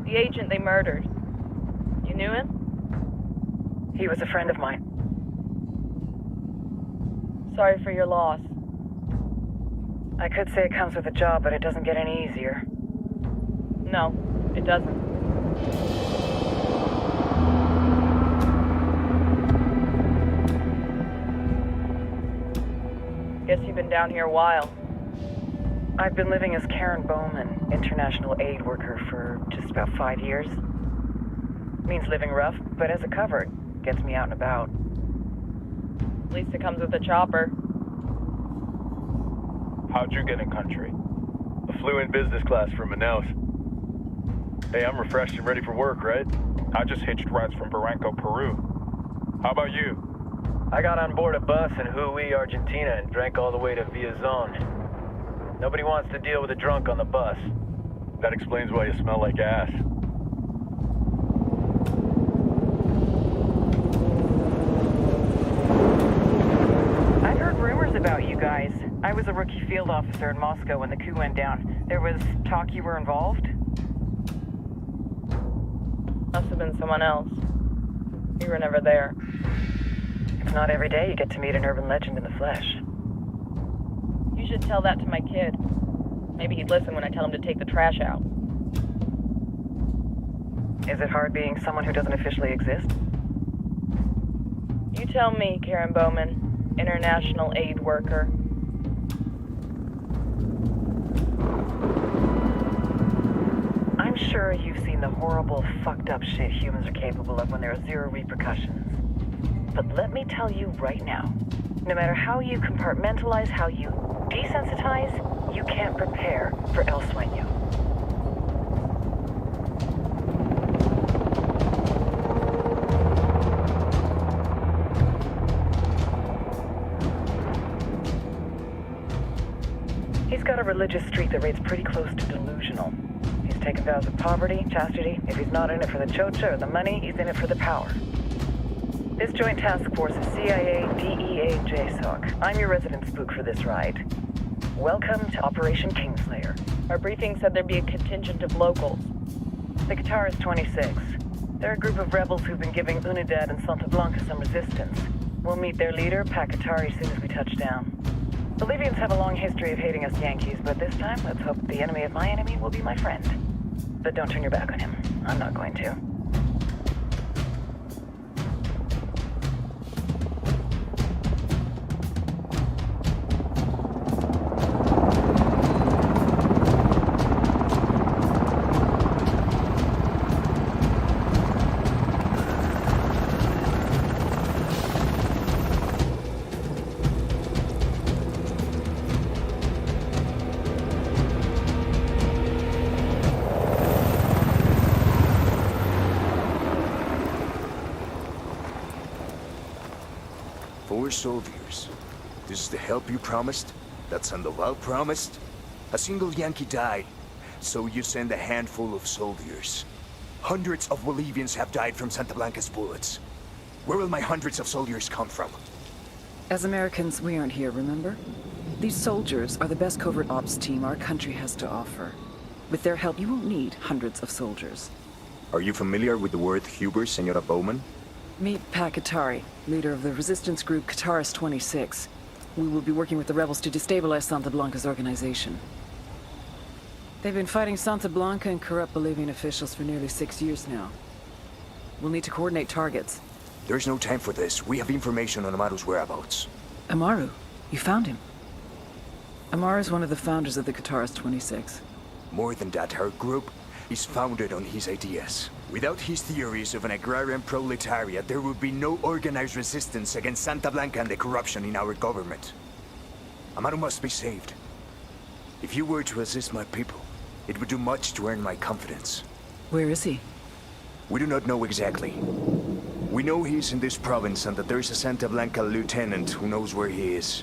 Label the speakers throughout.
Speaker 1: The agent they murdered. You knew him?
Speaker 2: He was a friend of mine.
Speaker 1: Sorry for your loss.
Speaker 2: I could say it comes with a job, but it doesn't get any easier.
Speaker 1: No, it doesn't. Guess you've been down here a while.
Speaker 2: I've been living as Karen Bowman, international aid worker, for just about 5 years. Means living rough, but as a cover, it gets me out and about.
Speaker 1: At least it comes with a chopper.
Speaker 3: How'd you get in country? I flew in business class from Manaus. Hey, I'm refreshed and ready for work, right? I just hitched rides from Barranco, Peru. How about you?
Speaker 4: I got on board a bus in Jujuy, Argentina, and drank all the way to Villazon. Nobody wants to deal with a drunk on the bus.
Speaker 3: That explains why you smell like ass.
Speaker 2: I've heard rumors about you guys. I was a rookie field officer in Moscow when the coup went down. There was talk you were involved?
Speaker 1: Must have been someone else. You were never there.
Speaker 2: It's not every day you get to meet an urban legend in the flesh.
Speaker 1: You should tell that to my kid. Maybe he'd listen when I tell him to take the trash out.
Speaker 2: Is it hard being someone who doesn't officially exist?
Speaker 1: You tell me, Karen Bowman, international aid worker.
Speaker 2: I'm sure you've seen the horrible, fucked up shit humans are capable of when there are zero repercussions. But let me tell you right now, no matter how you compartmentalize, how you desensitize, you can't prepare for El Sueño. He's got a religious streak that rates pretty close to delusional. He's taken vows of poverty, chastity. If he's not in it for the chocha or the money, he's in it for the power. This joint task force is CIA, DEA, JSOC. I'm your resident spook for this ride. Welcome to Operation Kingslayer.
Speaker 1: Our briefing said there'd be a contingent of locals.
Speaker 2: The Qatar is 26. They're a group of rebels who've been giving Unidad and Santa Blanca some resistance. We'll meet their leader, Pakatari, as soon as we touch down. The Libyans have a long history of hating us Yankees, but this time, let's hope the enemy of my enemy will be my friend. But don't turn your back on him. I'm not going to.
Speaker 5: Soldiers. This is the help you promised? That Sandoval promised? A single Yankee died, so you send a handful of soldiers. Hundreds of Bolivians have died from Santa Blanca's bullets. Where will my hundreds of soldiers come from?
Speaker 2: As Americans, we aren't here, remember? These soldiers are the best covert ops team our country has to offer. With their help, you won't need hundreds of soldiers.
Speaker 5: Are you familiar with the word Huber, Senora Bowman?
Speaker 2: Meet Pakatari, leader of the resistance group Qataris 26. We will be working with the rebels to destabilize Santa Blanca's organization. They've been fighting Santa Blanca and corrupt Bolivian officials for nearly 6 years now. We'll need to coordinate targets.
Speaker 5: There's no time for this. We have information on Amaru's whereabouts.
Speaker 2: Amaru? You found him? Amaru is one of the founders of the Qataris 26.
Speaker 5: More than that, her group is founded on his ideas. Without his theories of an agrarian proletariat, there would be no organized resistance against Santa Blanca and the corruption in our government. Amaru must be saved. If you were to assist my people, it would do much to earn my confidence.
Speaker 2: Where is he?
Speaker 5: We do not know exactly. We know he's in this province and that there is a Santa Blanca lieutenant who knows where he is.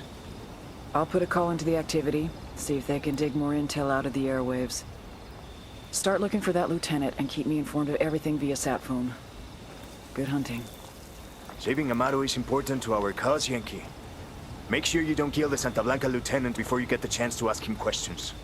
Speaker 2: I'll put a call into the activity, see if they can dig more intel out of the airwaves. Start looking for that lieutenant and keep me informed of everything via sat phone. Good hunting.
Speaker 5: Saving Amaru is important to our cause, Yankee. Make sure you don't kill the Santa Blanca lieutenant before you get the chance to ask him questions.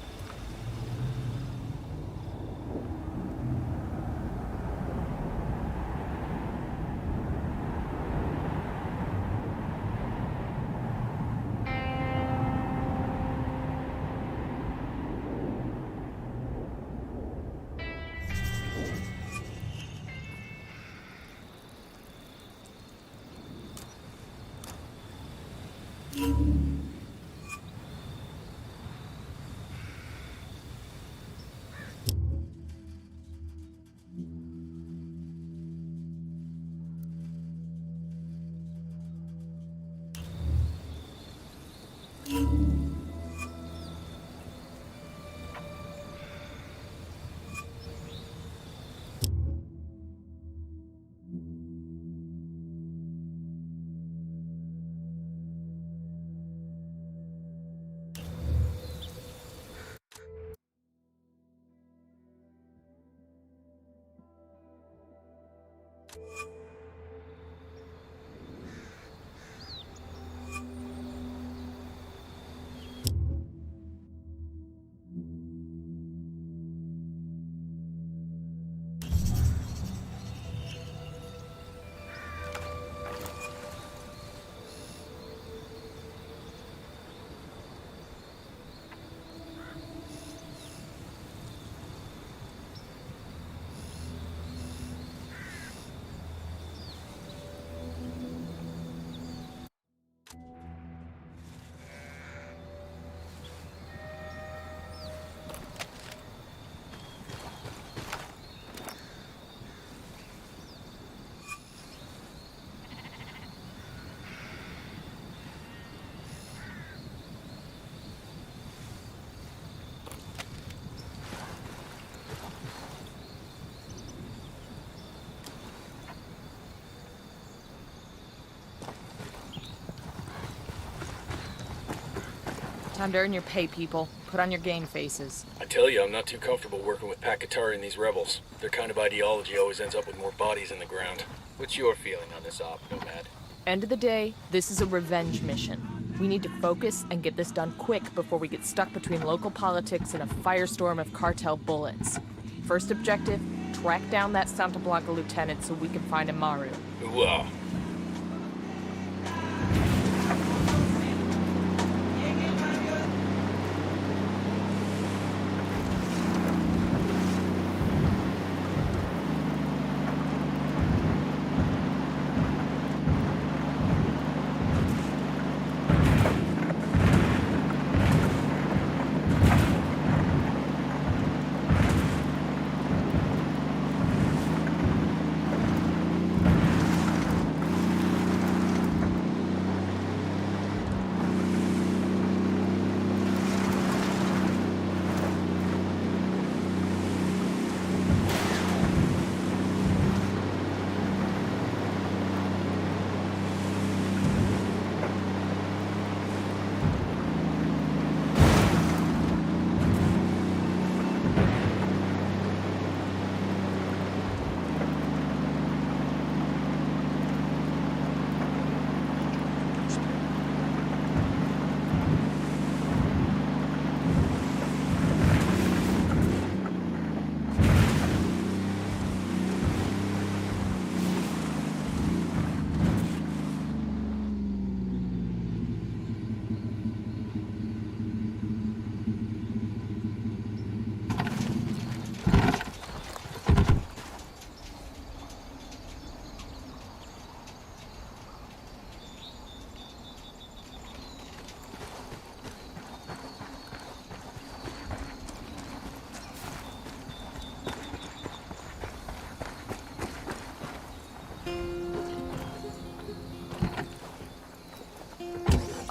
Speaker 1: Time to earn your pay, people. Put on your game faces.
Speaker 6: I tell you, I'm not too comfortable working with Pakatari and these rebels. Their kind of ideology always ends up with more bodies in the ground. What's your feeling on this op, Nomad?
Speaker 1: End of the day, this is a revenge mission. We need to focus and get this done quick before we get stuck between local politics and a firestorm of cartel bullets. First objective, track down that Santa Blanca lieutenant so we can find Amaru.
Speaker 6: Ooh-ah.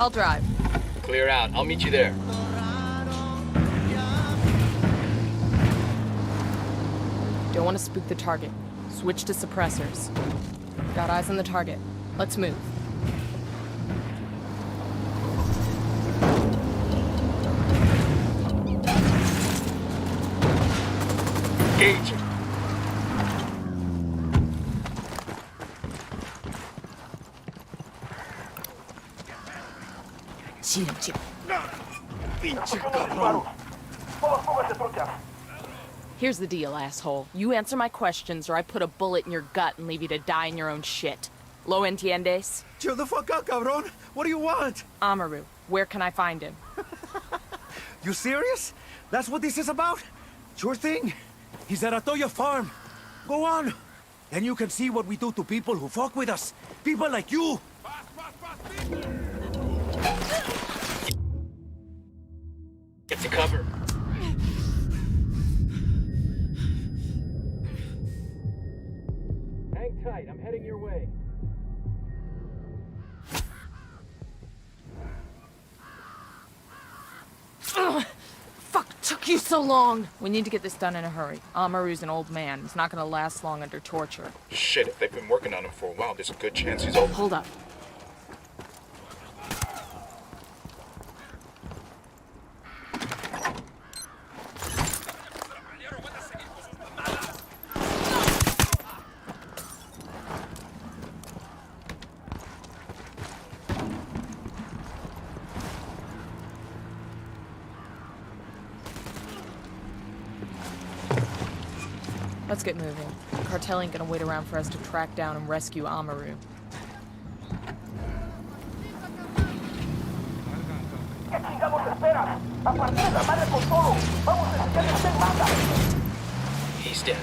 Speaker 1: I'll drive.
Speaker 6: Clear out. I'll meet you there.
Speaker 1: Don't want to spook the target. Switch to suppressors. Got eyes on the target. Let's move.
Speaker 6: Engage.
Speaker 1: Silencio. Here's the deal, asshole. You answer my questions or I put a bullet in your gut and leave you to die in your own shit. Lo entiendes?
Speaker 7: Chill the fuck out, cabron. What do you want?
Speaker 1: Amaru, where can I find him?
Speaker 7: You serious? That's what this is about? Sure thing. He's at Atoya Farm. Go on. Then you can see what we do to people who fuck with us. People like you.
Speaker 6: Get to cover.
Speaker 4: Hang tight, I'm heading your way.
Speaker 1: Ugh, fuck, took you so long. We need to get this done in a hurry. Amaru's an old man. He's not gonna last long under torture.
Speaker 6: Shit, if they've been working on him for a while, there's a good chance he's old.
Speaker 1: Hold up. Let's get moving. The cartel ain't gonna wait around for us to track down and rescue Amaru.
Speaker 6: He's dead.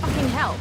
Speaker 1: Fucking hell!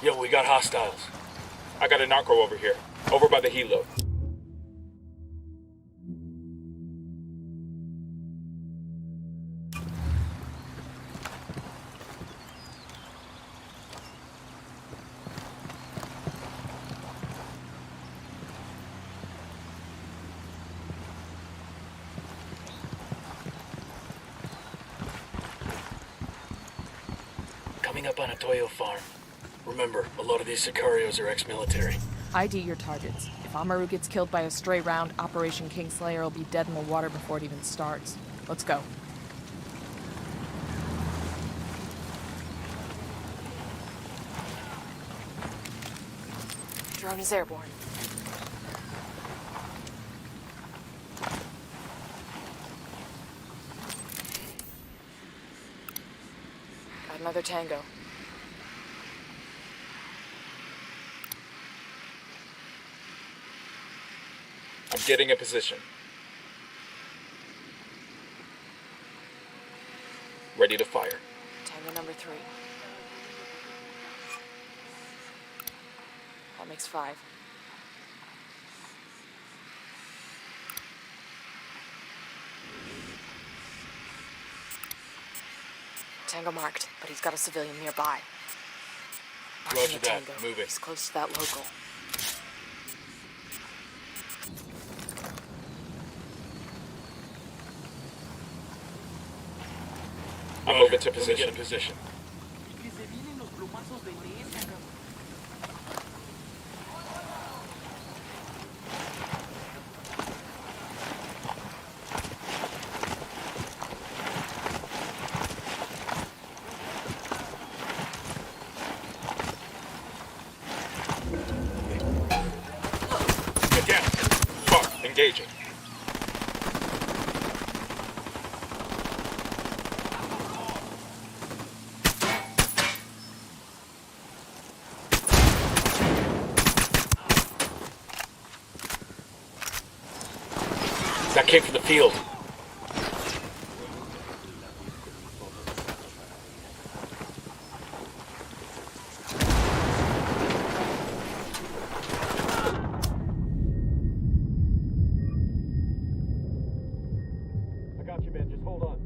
Speaker 6: Yo, we got hostiles. I got a narco over here. Over by the helo. Coming up on a Toyo farm. Remember, a lot of these Sicarios are ex-military.
Speaker 1: ID your targets. If Amaru gets killed by a stray round, Operation Kingslayer will be dead in the water before it even starts. Let's go. Drone is airborne. Got another Tango.
Speaker 6: I'm getting a position. Ready to fire.
Speaker 1: Tango number 3. That makes 5. Tango marked, but he's got a civilian nearby. Marking
Speaker 6: Roger
Speaker 1: the
Speaker 6: that.
Speaker 1: Tango.
Speaker 6: Moving.
Speaker 1: He's close to that local.
Speaker 6: I'm moving to position. Engaging. That came from the field. I got you, man. Just hold on.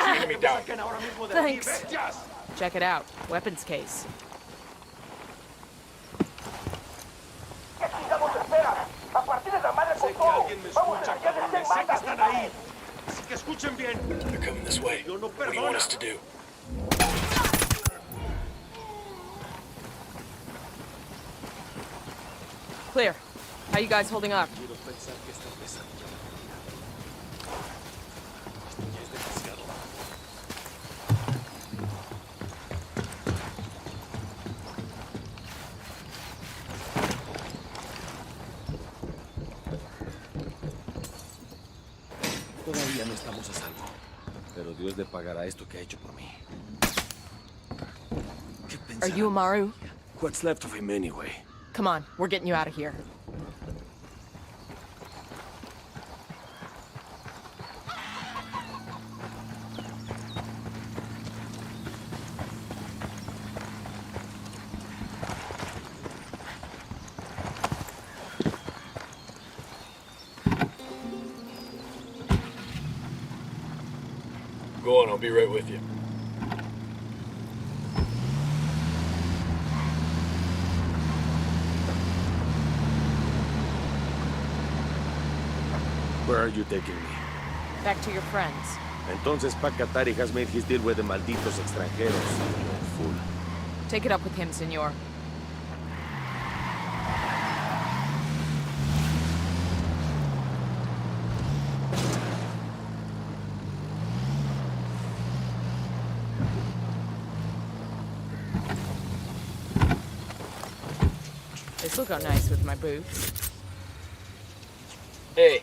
Speaker 6: Enemy down.
Speaker 1: Thanks. Check it out. Weapons case.
Speaker 6: They're coming this way. What do you want us to do?
Speaker 1: Clear. How you guys holding up?
Speaker 8: Todavía no estamos a salvo. Pero Dios le pagará esto que ha hecho por mí. ¿Qué
Speaker 1: Are you Amaru?
Speaker 8: What's left of him anyway?
Speaker 1: Come on, we're getting you out of here.
Speaker 6: Go on, I'll be right with you.
Speaker 8: Where are you taking me?
Speaker 1: Back to your friends.
Speaker 8: Entonces Pacatari has made his deal with the malditos extranjeros. Fool.
Speaker 1: Take it up with him, senor. This will go nice with my boots.
Speaker 6: Hey.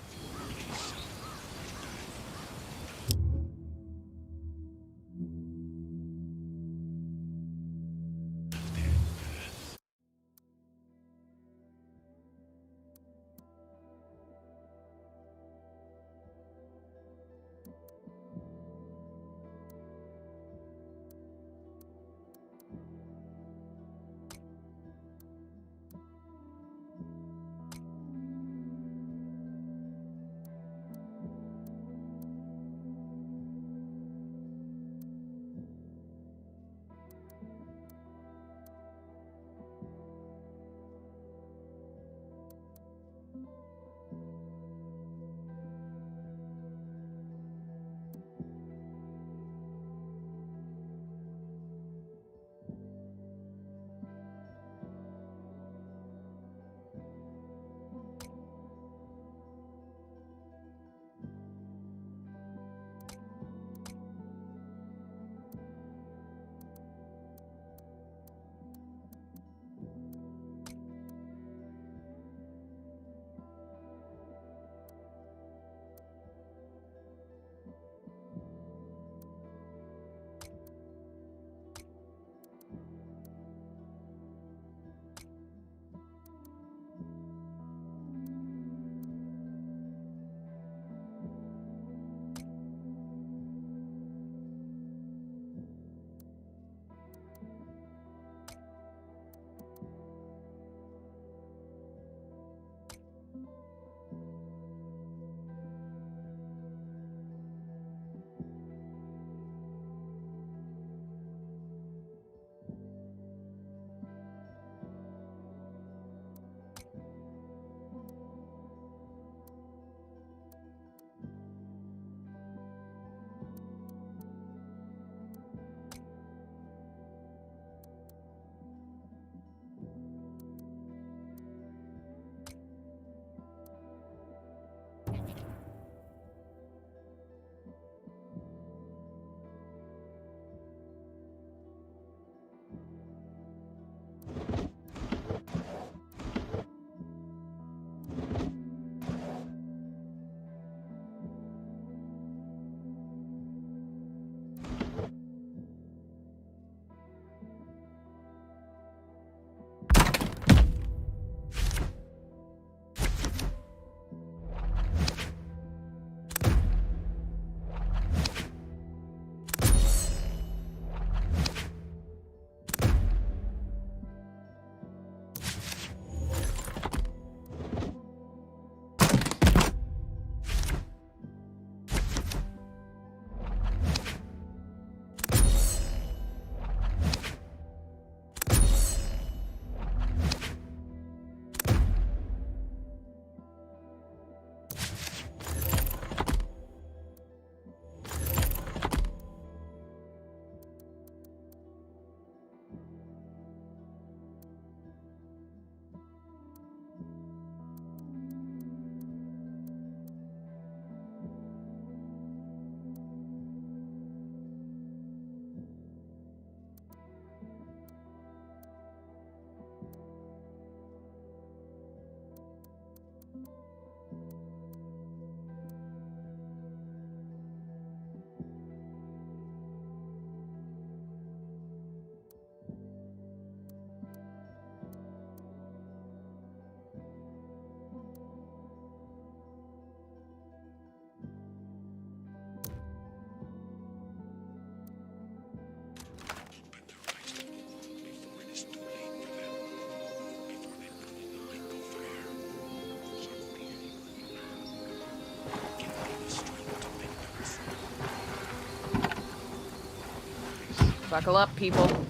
Speaker 1: Buckle up, people.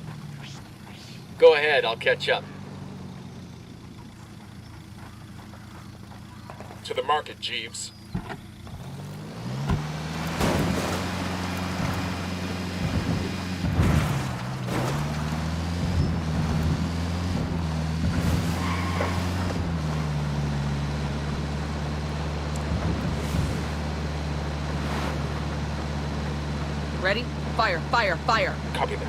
Speaker 6: Go ahead, I'll catch up.
Speaker 3: To the market, Jeeves.
Speaker 1: Ready? Fire, fire, fire!
Speaker 3: Copy that.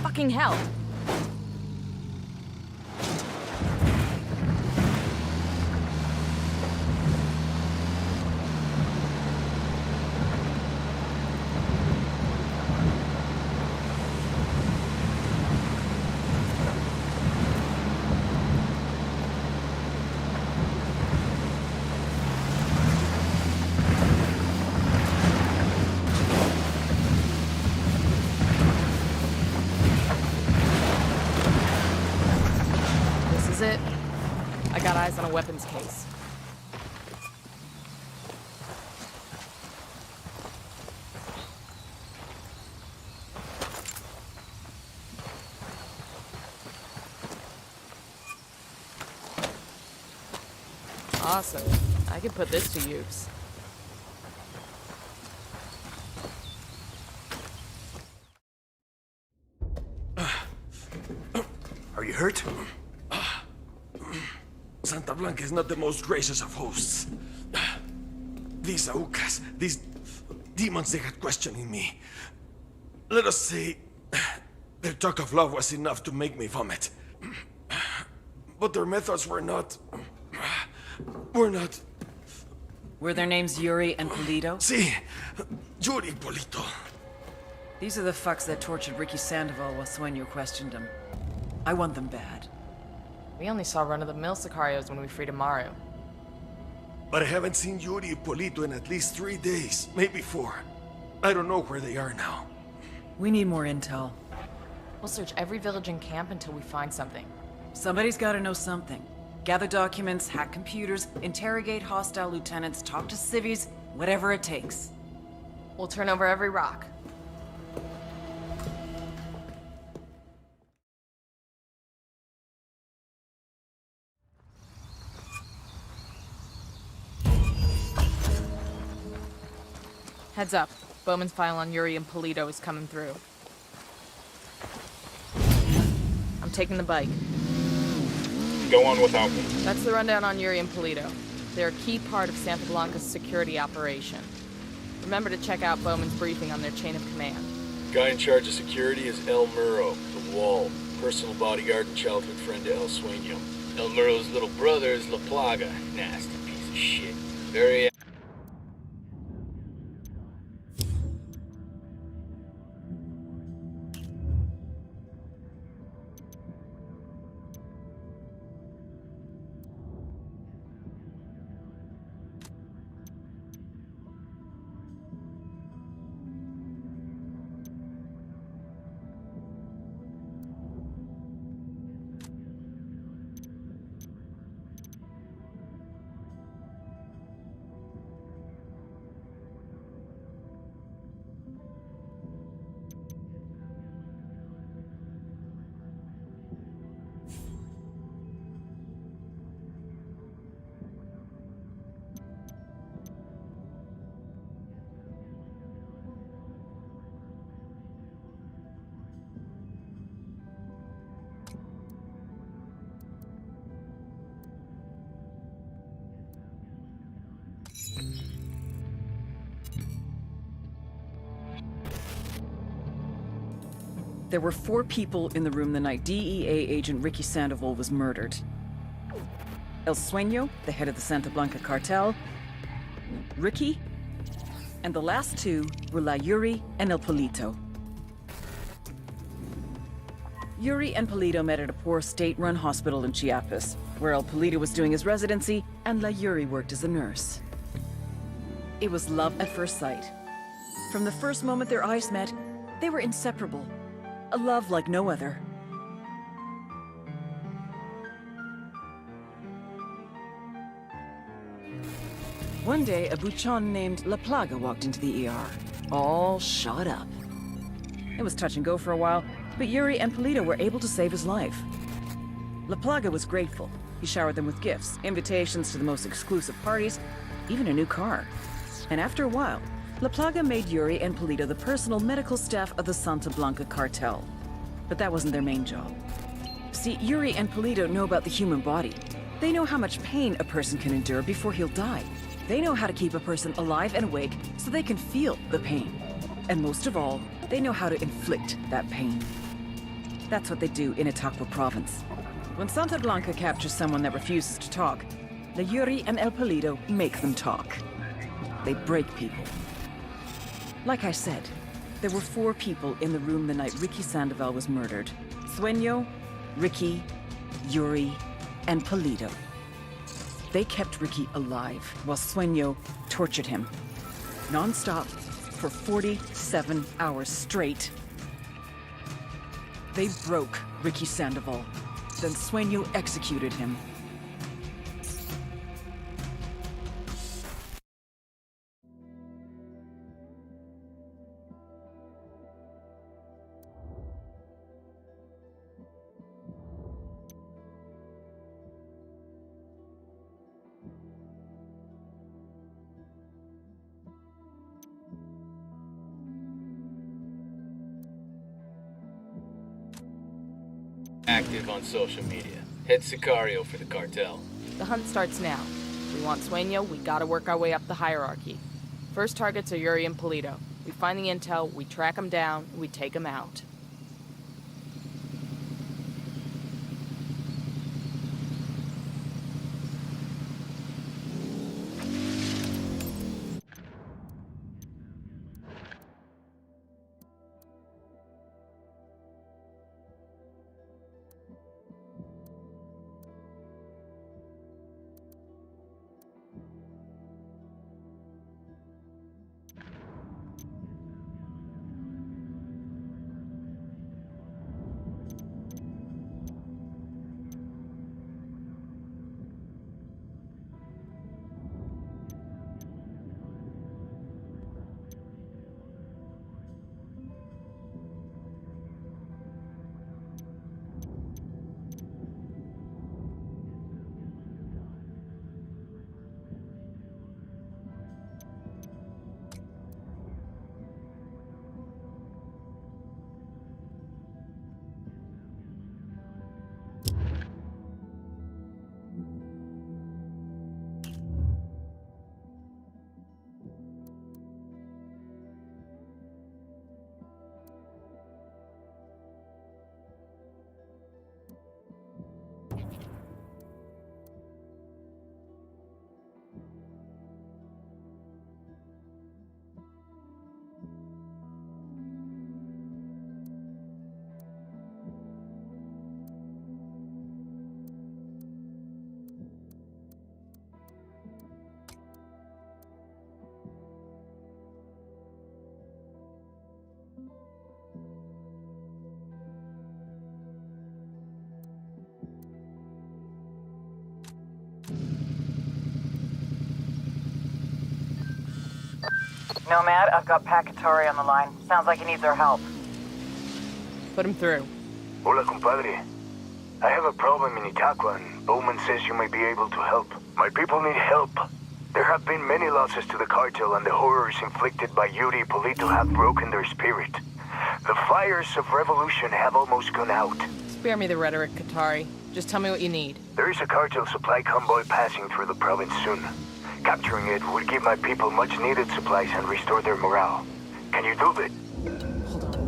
Speaker 1: Fucking hell! It. I got eyes on a weapons case. Awesome. I could put this to use.
Speaker 5: Are you hurt?
Speaker 8: Santa Blanca is not the most gracious of hosts. These Aucas, these demons, they had questioning me. Let us say, their talk of love was enough to make me vomit. But their methods were not...
Speaker 9: Were their names Yuri and Polito?
Speaker 8: Si, Yuri Polito.
Speaker 9: These are the fucks that tortured Ricky Sandoval while Sueño questioned him. I want them bad.
Speaker 1: We only saw run-of-the-mill Sicarios when we freed Amaru.
Speaker 8: But I haven't seen Yuri and Polito in at least 3 days, maybe 4. I don't know where they are now.
Speaker 9: We need more intel.
Speaker 1: We'll search every village and camp until we find something.
Speaker 9: Somebody's gotta know something. Gather documents, hack computers, interrogate hostile lieutenants, talk to civvies, whatever it takes.
Speaker 1: We'll turn over every rock. Heads up. Bowman's file on Yuri and Polito is coming through. I'm taking the bike.
Speaker 6: Go on without me.
Speaker 1: That's the rundown on Yuri and Polito. They're a key part of Santa Blanca's security operation. Remember to check out Bowman's briefing on their chain of command.
Speaker 6: Guy in charge of security is El Muro, the Wall, personal bodyguard and childhood friend to El Sueño. El Muro's little brother is La Plaga, nasty piece of shit. Very
Speaker 9: There were 4 people in the room the night DEA agent Ricky Sandoval was murdered. El Sueño, the head of the Santa Blanca cartel, Ricky, and the last 2 were La Yuri and El Polito. Yuri and Polito met at a poor state-run hospital in Chiapas, where El Polito was doing his residency and La Yuri worked as a nurse. It was love at first sight. From the first moment their eyes met, they were inseparable. A love like no other. One day, a buchon named La Plaga walked into the ER, all shot up. It was touch and go for a while, but Yuri and Polito were able to save his life. La Plaga was grateful. He showered them with gifts, invitations to the most exclusive parties, even a new car. And after a while, La Plaga made Yuri and Polito the personal medical staff of the Santa Blanca cartel. But that wasn't their main job. See, Yuri and Polito know about the human body. They know how much pain a person can endure before he'll die. They know how to keep a person alive and awake so they can feel the pain. And most of all, they know how to inflict that pain. That's what they do in Itaqua province. When Santa Blanca captures someone that refuses to talk, the Yuri and El Polito make them talk. They break people. Like I said, there were 4 people in the room the night Ricky Sandoval was murdered. Sueño, Ricky, Yuri, and Polito. They kept Ricky alive while Sueño tortured him. Non-stop for 47 hours straight. They broke Ricky Sandoval. Then Sueño executed him.
Speaker 6: active on social media. Head Sicario for the cartel.
Speaker 1: The hunt starts now. If we want Sueño, we gotta work our way up the hierarchy. First targets are Yuri and Polito. We find the intel, we track them down, we take them out.
Speaker 2: Nomad, I've got Pacatari on the line. Sounds like he needs our help.
Speaker 1: Put him through.
Speaker 5: Hola, compadre. I have a problem in Itaqua, and Bowman says you may be able to help. My people need help. There have been many losses to the cartel, and the horrors inflicted by Yuri Polito have broken their spirit. The fires of revolution have almost gone out.
Speaker 1: Spare me the rhetoric, Katari. Just tell me what you need.
Speaker 5: There is a cartel supply convoy passing through the province soon. Capturing it would give my people much-needed supplies and restore their morale. Can you do that?
Speaker 1: Hold on.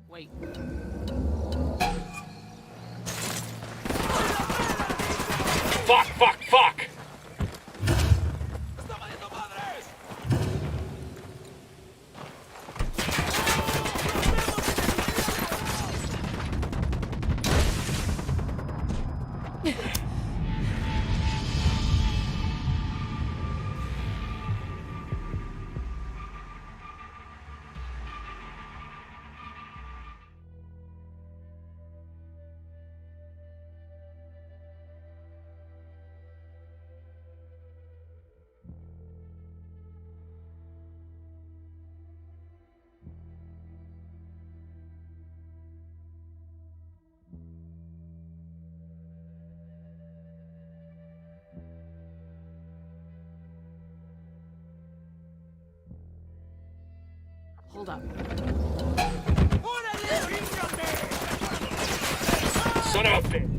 Speaker 1: Wait.
Speaker 6: Fuck!
Speaker 1: Hold up.
Speaker 6: Son of a bitch!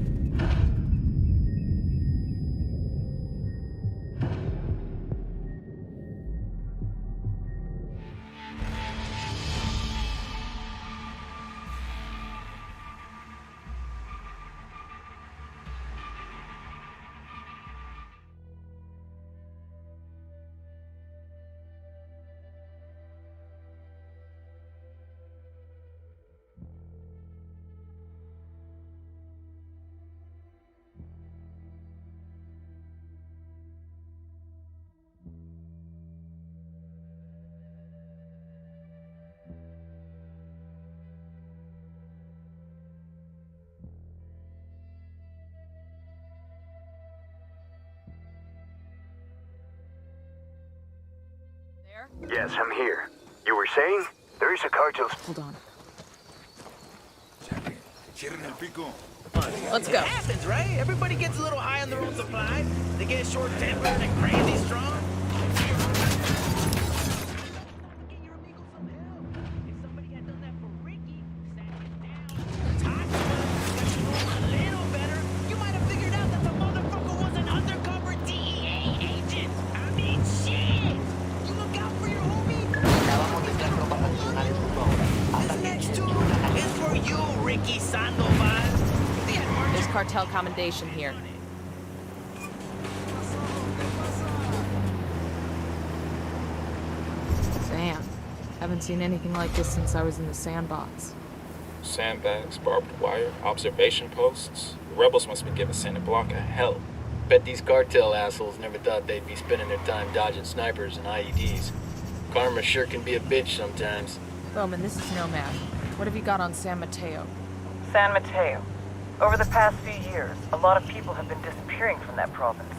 Speaker 5: Yes, I'm here. You were saying? There is a cartel...
Speaker 1: Hold on.
Speaker 4: Let's
Speaker 1: Let's go.
Speaker 4: It happens, right? Everybody gets a little high on their own supply. They get short-tempered and crazy strong.
Speaker 1: There's cartel commendation here. Damn. Haven't seen anything like this since I was in the sandbox.
Speaker 6: Sandbags, barbed wire, observation posts. The rebels must be giving Santa Blanca hell. Bet these cartel assholes never thought they'd be spending their time dodging snipers and IEDs. Karma sure can be a bitch sometimes.
Speaker 1: Bowman, this is Nomad. What have you got on San Mateo?
Speaker 2: San Mateo. Over the past few years, a lot of people have been disappearing from that province.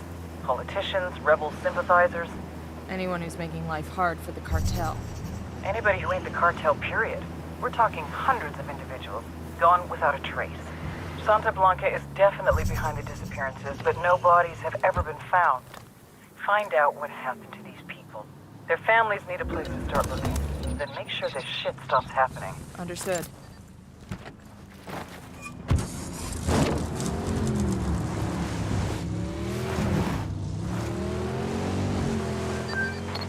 Speaker 2: Politicians, rebel sympathizers,
Speaker 1: Anyone who's making life hard for the cartel.
Speaker 2: anybody who ain't the cartel, period. We're talking hundreds of individuals, gone without a trace. Santa Blanca is definitely behind the disappearances, but no bodies have ever been found. Find out what happened to these people. Their families need a place to start looking. Then make sure this shit stops happening.
Speaker 1: Understood.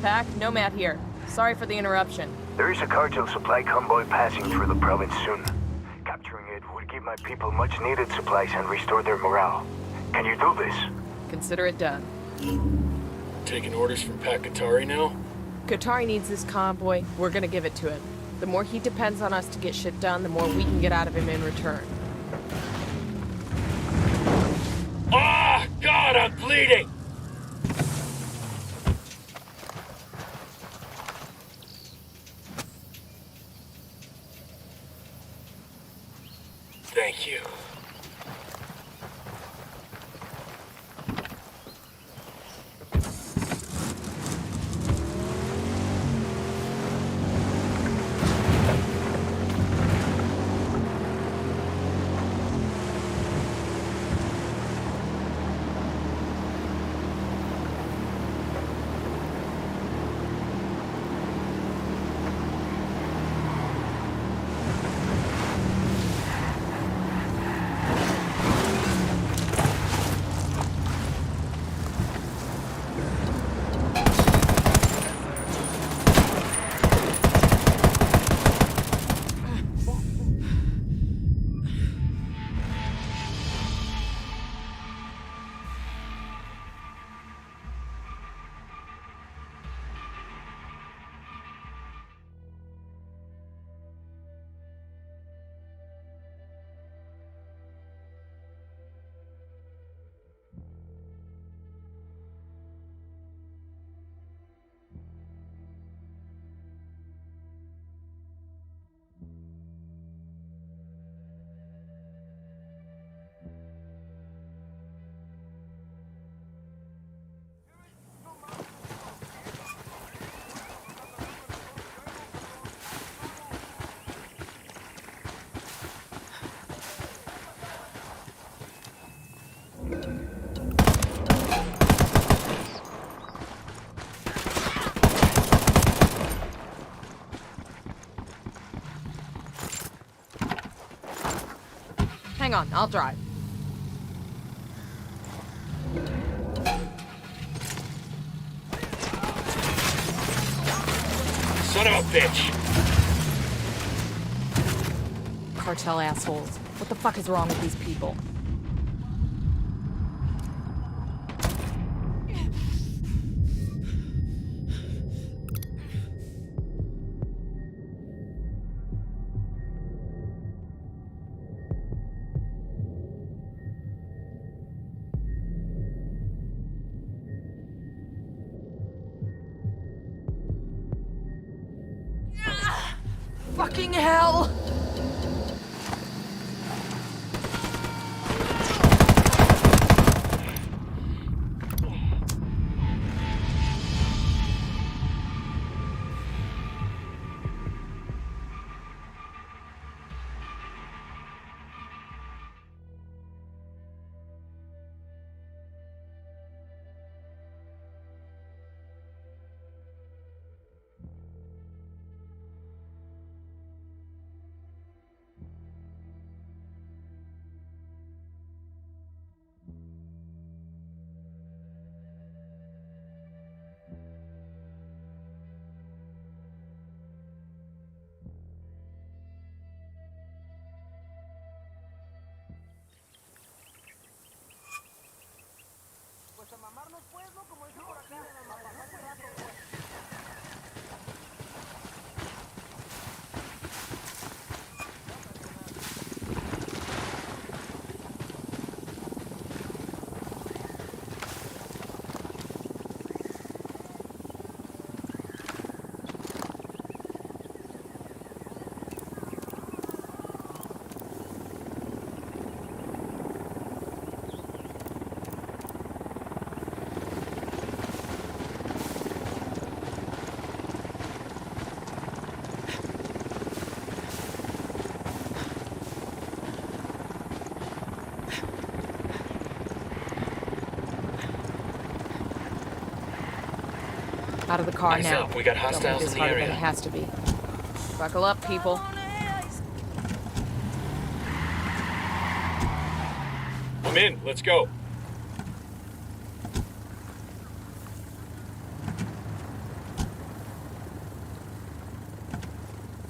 Speaker 1: Pac, Nomad here. Sorry for the interruption.
Speaker 5: There is a cartel supply convoy passing through the province soon. Capturing it would give my people much needed supplies and restore their morale. Can you do this?
Speaker 1: Consider it done.
Speaker 6: Taking orders from Pat Katari now?
Speaker 1: Qatari needs this convoy. We're gonna give it to him. The more he depends on us to get shit done, the more we can get out of him in return.
Speaker 6: Ah! God, I'm bleeding! Thank you.
Speaker 1: Hang on, I'll drive.
Speaker 6: Son of a bitch!
Speaker 1: Cartel assholes. What the fuck is wrong with these people? Fucking hell! Out of the car
Speaker 6: Eyes
Speaker 1: now.
Speaker 6: up, we got
Speaker 1: Don't make
Speaker 6: hostiles
Speaker 1: this
Speaker 6: in the
Speaker 1: harder than
Speaker 6: area.
Speaker 1: it has to be. Buckle up, people.
Speaker 6: I'm in. Let's go.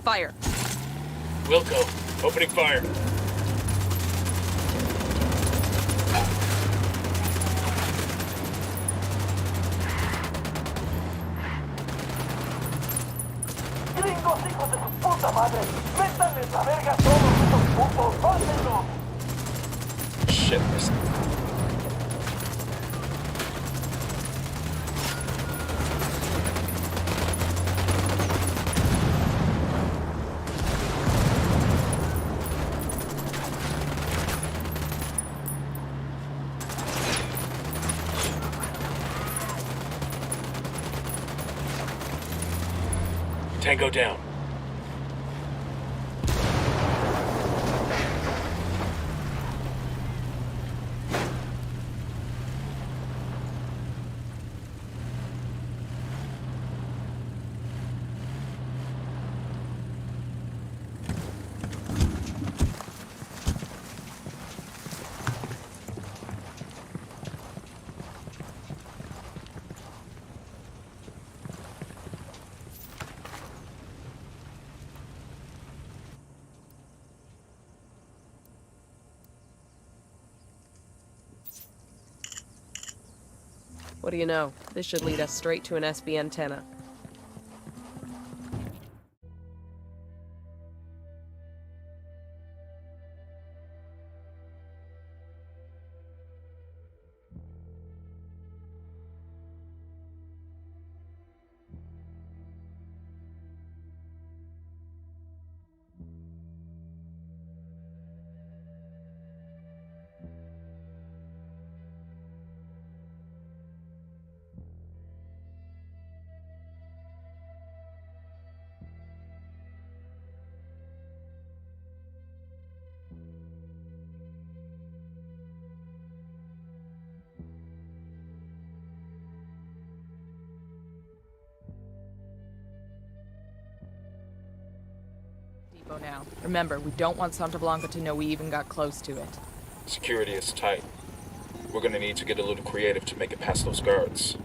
Speaker 1: Fire.
Speaker 6: Wilco, opening fire.
Speaker 10: ¡Gringos, hijos de su puta madre! ¡Métanles la verga a todos estos putos! ¡Mátenlos!
Speaker 6: Shit. Tango down.
Speaker 11: What do you know? This should lead us straight to an SB antenna.
Speaker 1: Depot now. Remember, we don't want Santa Blanca to know we even got close to it.
Speaker 6: Security is tight. We're gonna need to get a little creative to make it past those guards.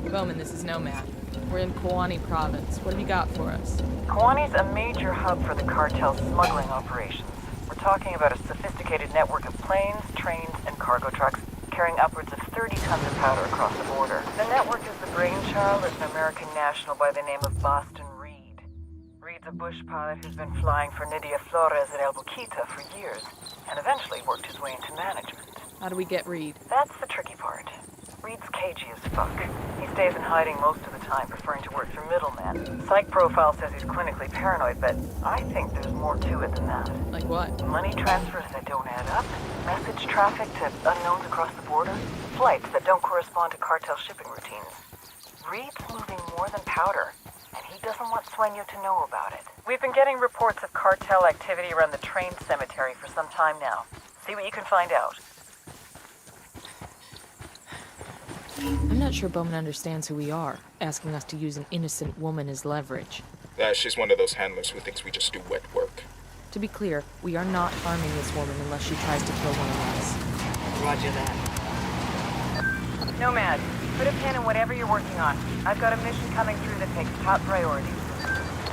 Speaker 1: Bowman, this is Nomad. We're in Kawani province. What have you got for us?
Speaker 2: Kawani's a major hub for the cartel's smuggling operations. We're talking about a sophisticated network of planes, trains, and cargo trucks carrying upwards of 30 tons of powder across the border. The network is the brainchild of an American national by the name of Boston Reed. Reed's a bush pilot who's been flying for Nidia Flores at El Boquita for years, and eventually worked his way into management.
Speaker 1: How do we get Reed?
Speaker 2: That's the tricky part. Reed's cagey as fuck. He stays in hiding most of the time, preferring to work through middlemen. Psych profile says he's clinically paranoid, but I think there's more to it than that.
Speaker 1: Like what?
Speaker 2: Money transfers that don't add up, message traffic to unknowns across the border, flights that don't correspond to cartel shipping routines. Reed's moving more than powder, and he doesn't want Sueño to know about it. We've been getting reports of cartel activity around the train cemetery for some time now. See what you can find out.
Speaker 1: I'm not sure Bowman understands who we are, asking us to use an innocent woman as leverage.
Speaker 6: She's one of those handlers who thinks we just do wet work.
Speaker 1: To be clear, we are not harming this woman unless she tries to kill one of us.
Speaker 11: Roger that.
Speaker 2: Nomad, put a pin in whatever you're working on. I've got a mission coming through that takes top priority.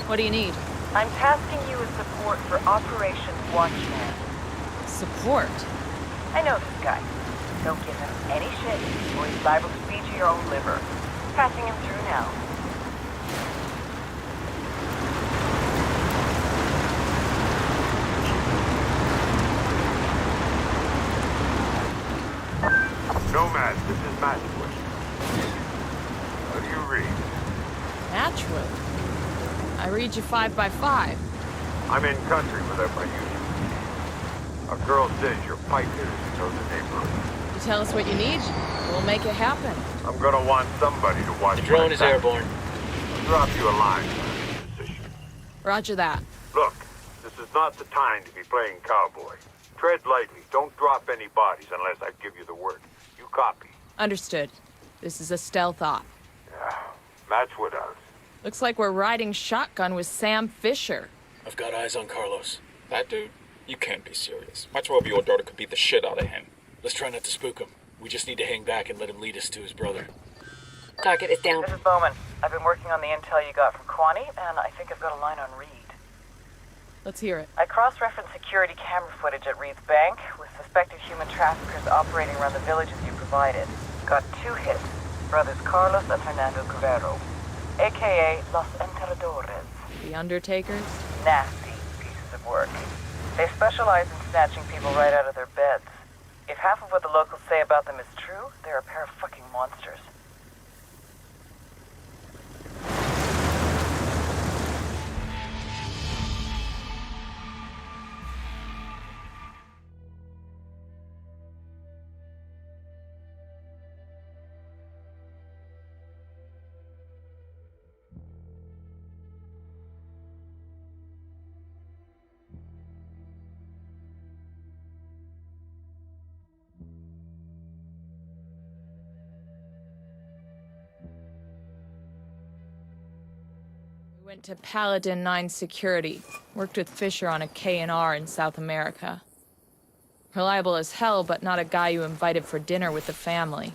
Speaker 1: What do you need?
Speaker 2: I'm tasking you with support for Operation Watchman.
Speaker 1: Support?
Speaker 2: I know this guy. Don't give him any shit, or he's liable to feed you your own liver. Passing him through now.
Speaker 12: Nomad, this is Matchwood. How do you read?
Speaker 1: Matchwood. I read you 5 by 5.
Speaker 12: I'm in country without my union. A girl says your pipe hitters know the neighborhood.
Speaker 1: You tell us what you need, we'll make it happen.
Speaker 12: I'm gonna want somebody to watch
Speaker 6: The drone
Speaker 12: my
Speaker 6: is
Speaker 12: back.
Speaker 6: airborne.
Speaker 12: I'll drop you a line when I'm in position.
Speaker 1: Roger that.
Speaker 12: Look, this is not the time to be playing cowboy. Tread lightly. Don't drop any bodies unless I give you the word. You copy?
Speaker 1: Understood. This is a stealth op.
Speaker 12: Yeah. Match with us.
Speaker 1: Looks like we're riding shotgun with Sam Fisher.
Speaker 6: I've got eyes on Carlos. That dude? You can't be serious. My 12-year-old daughter could beat the shit out of him. Let's try not to spook him. We just need to hang back and let him lead us to his brother.
Speaker 2: Target is down. This is Bowman. I've been working on the intel you got from Kwani, and I think I've got a line on Reed.
Speaker 1: Let's hear it.
Speaker 2: I cross-referenced security camera footage at Reed's bank with suspected human traffickers operating around the villages you provided. Got 2 hits. Brothers Carlos and Hernando Guerrero, a.k.a. Los Enterradores.
Speaker 1: The Undertakers?
Speaker 2: Nasty pieces of work. They specialize in snatching people right out of their beds. If half of what the locals say about them is true, they're a pair of fucking monsters.
Speaker 1: Went to Paladin 9 Security. Worked with Fisher on a K&R in South America. Reliable as hell, but not a guy you invited for dinner with the family.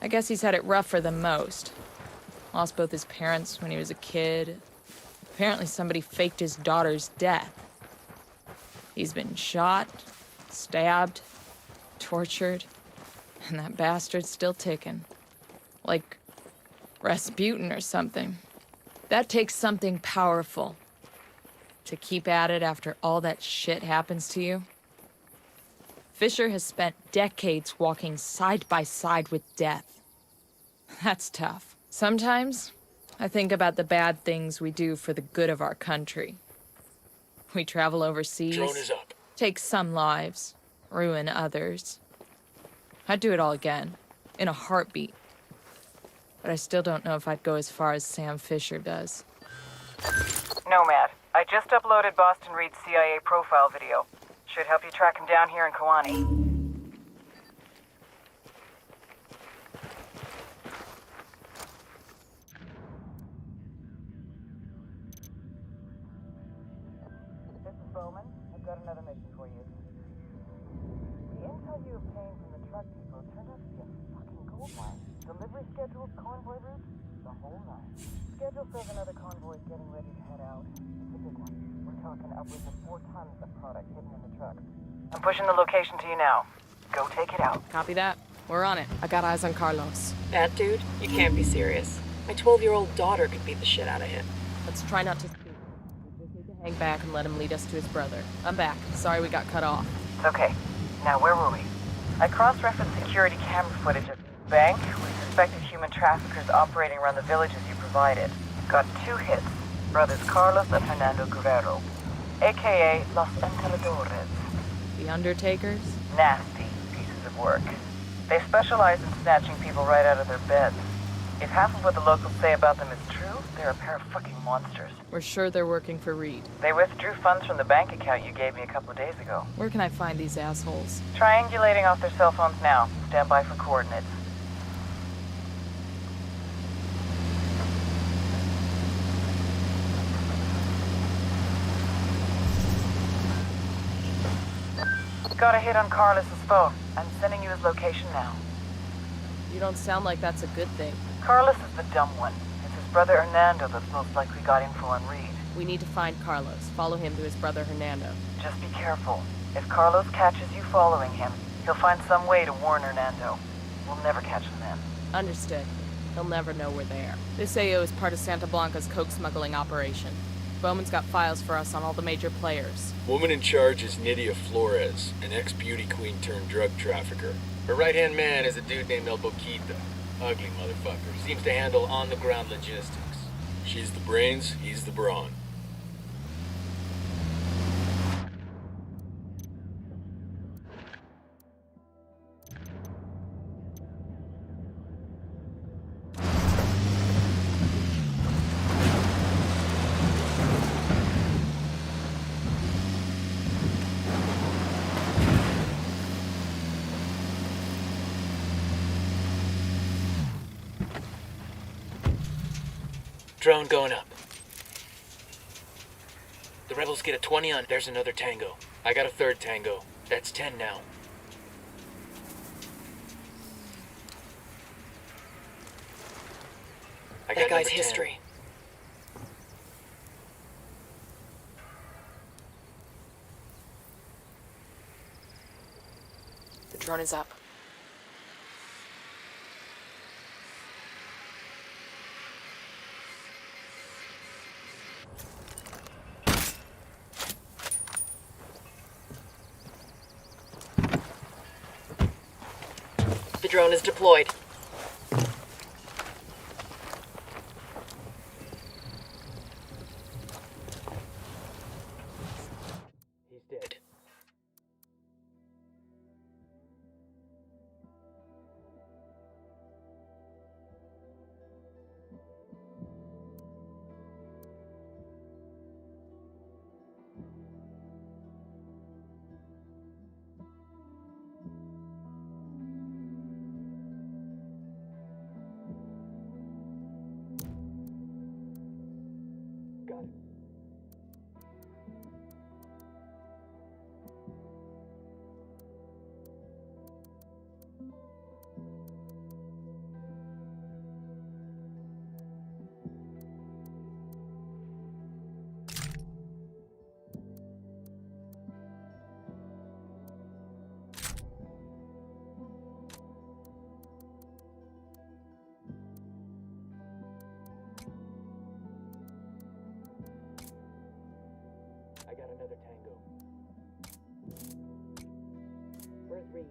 Speaker 1: I guess he's had it rougher than most. Lost both his parents when he was a kid. Apparently somebody faked his daughter's death. He's been shot, stabbed, tortured, and that bastard's still ticking. Like Rasputin or something. That takes something powerful to keep at it after all that shit happens to you. Fisher has spent decades walking side by side with death. That's tough. Sometimes I think about the bad things we do for the good of our country. We travel overseas,
Speaker 6: Drone is up.
Speaker 1: take some lives, ruin others. I'd do it all again, in a heartbeat. But I still don't know if I'd go as far as Sam Fisher does.
Speaker 2: Nomad, I just uploaded Boston Reed's CIA profile video. Should help you track him down here in Kawani. This is Bowman. I've got another mission for you. The intel you obtained from the truck depot turned out to be a fucking gold mine. Delivery schedules, convoy routes, the whole nine. Schedule says another convoy is getting ready to head out. It's a big one. We're talking upwards of 4 tons of product hidden in the trucks. I'm pushing the location to you now. Go take it out.
Speaker 1: Copy that. We're on it. I got eyes on Carlos.
Speaker 11: That dude? You can't be serious. My 12-year-old daughter could beat the shit out of him.
Speaker 1: Let's try not to speak. We just need to hang back and let him lead us to his brother. I'm back. Sorry we got cut off.
Speaker 2: It's okay. Now, where were we? I cross-referenced security camera footage of the bank with suspected human traffickers operating around the villages you provided. Got 2 hits. Brothers Carlos and Hernando Guerrero, a.k.a. Los Enterradores.
Speaker 1: The Undertakers?
Speaker 2: Nasty pieces of work. They specialize in snatching people right out of their beds. If half of what the locals say about them is true, they're a pair of fucking monsters.
Speaker 1: We're sure they're working for Reed.
Speaker 2: They withdrew funds from the bank account you gave me a couple of days ago.
Speaker 1: Where can I find these assholes?
Speaker 2: Triangulating off their cell phones now. Stand by for coordinates. Got a hit on Carlos's phone. I'm sending you his location now.
Speaker 1: You don't sound like that's a good thing.
Speaker 2: Carlos is the dumb one. It's his brother Hernando that's most likely got info on Reed.
Speaker 1: We need to find Carlos. Follow him to his brother Hernando.
Speaker 2: Just be careful. If Carlos catches you following him, he'll find some way to warn Hernando. We'll never catch him then.
Speaker 1: Understood. He'll never know we're there. This AO is part of Santa Blanca's coke smuggling operation. Bowman's got files for us on all the major players.
Speaker 6: Woman in charge is Nydia Flores, an ex-beauty queen turned drug trafficker. Her right-hand man is a dude named El Boquita. Ugly motherfucker. Seems to handle on-the-ground logistics. She's the brains, he's the brawn. Drone going up. The rebels get a 20 on. There's another Tango. I got a third Tango. That's 10 now. I got
Speaker 11: That guy's
Speaker 6: number 10.
Speaker 11: history.
Speaker 1: The drone is up.
Speaker 11: The drone is deployed.
Speaker 6: He's dead. Got it. I got another Tango.
Speaker 13: Where's Reed?